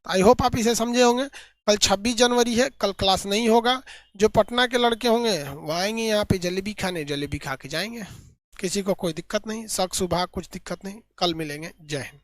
S1: आई होप आप इसे समझे होंगे। कल 26 जनवरी है, कल क्लास नहीं होगा। जो पटना के लड़के होंगे वो आएंगे यहाँ पे जलेबी खाने, जलेबी खा के जाएंगे। किसी को कोई दिक्कत नहीं, शक शुबा कुछ दिक्कत नहीं। कल मिलेंगे। जय हिंद।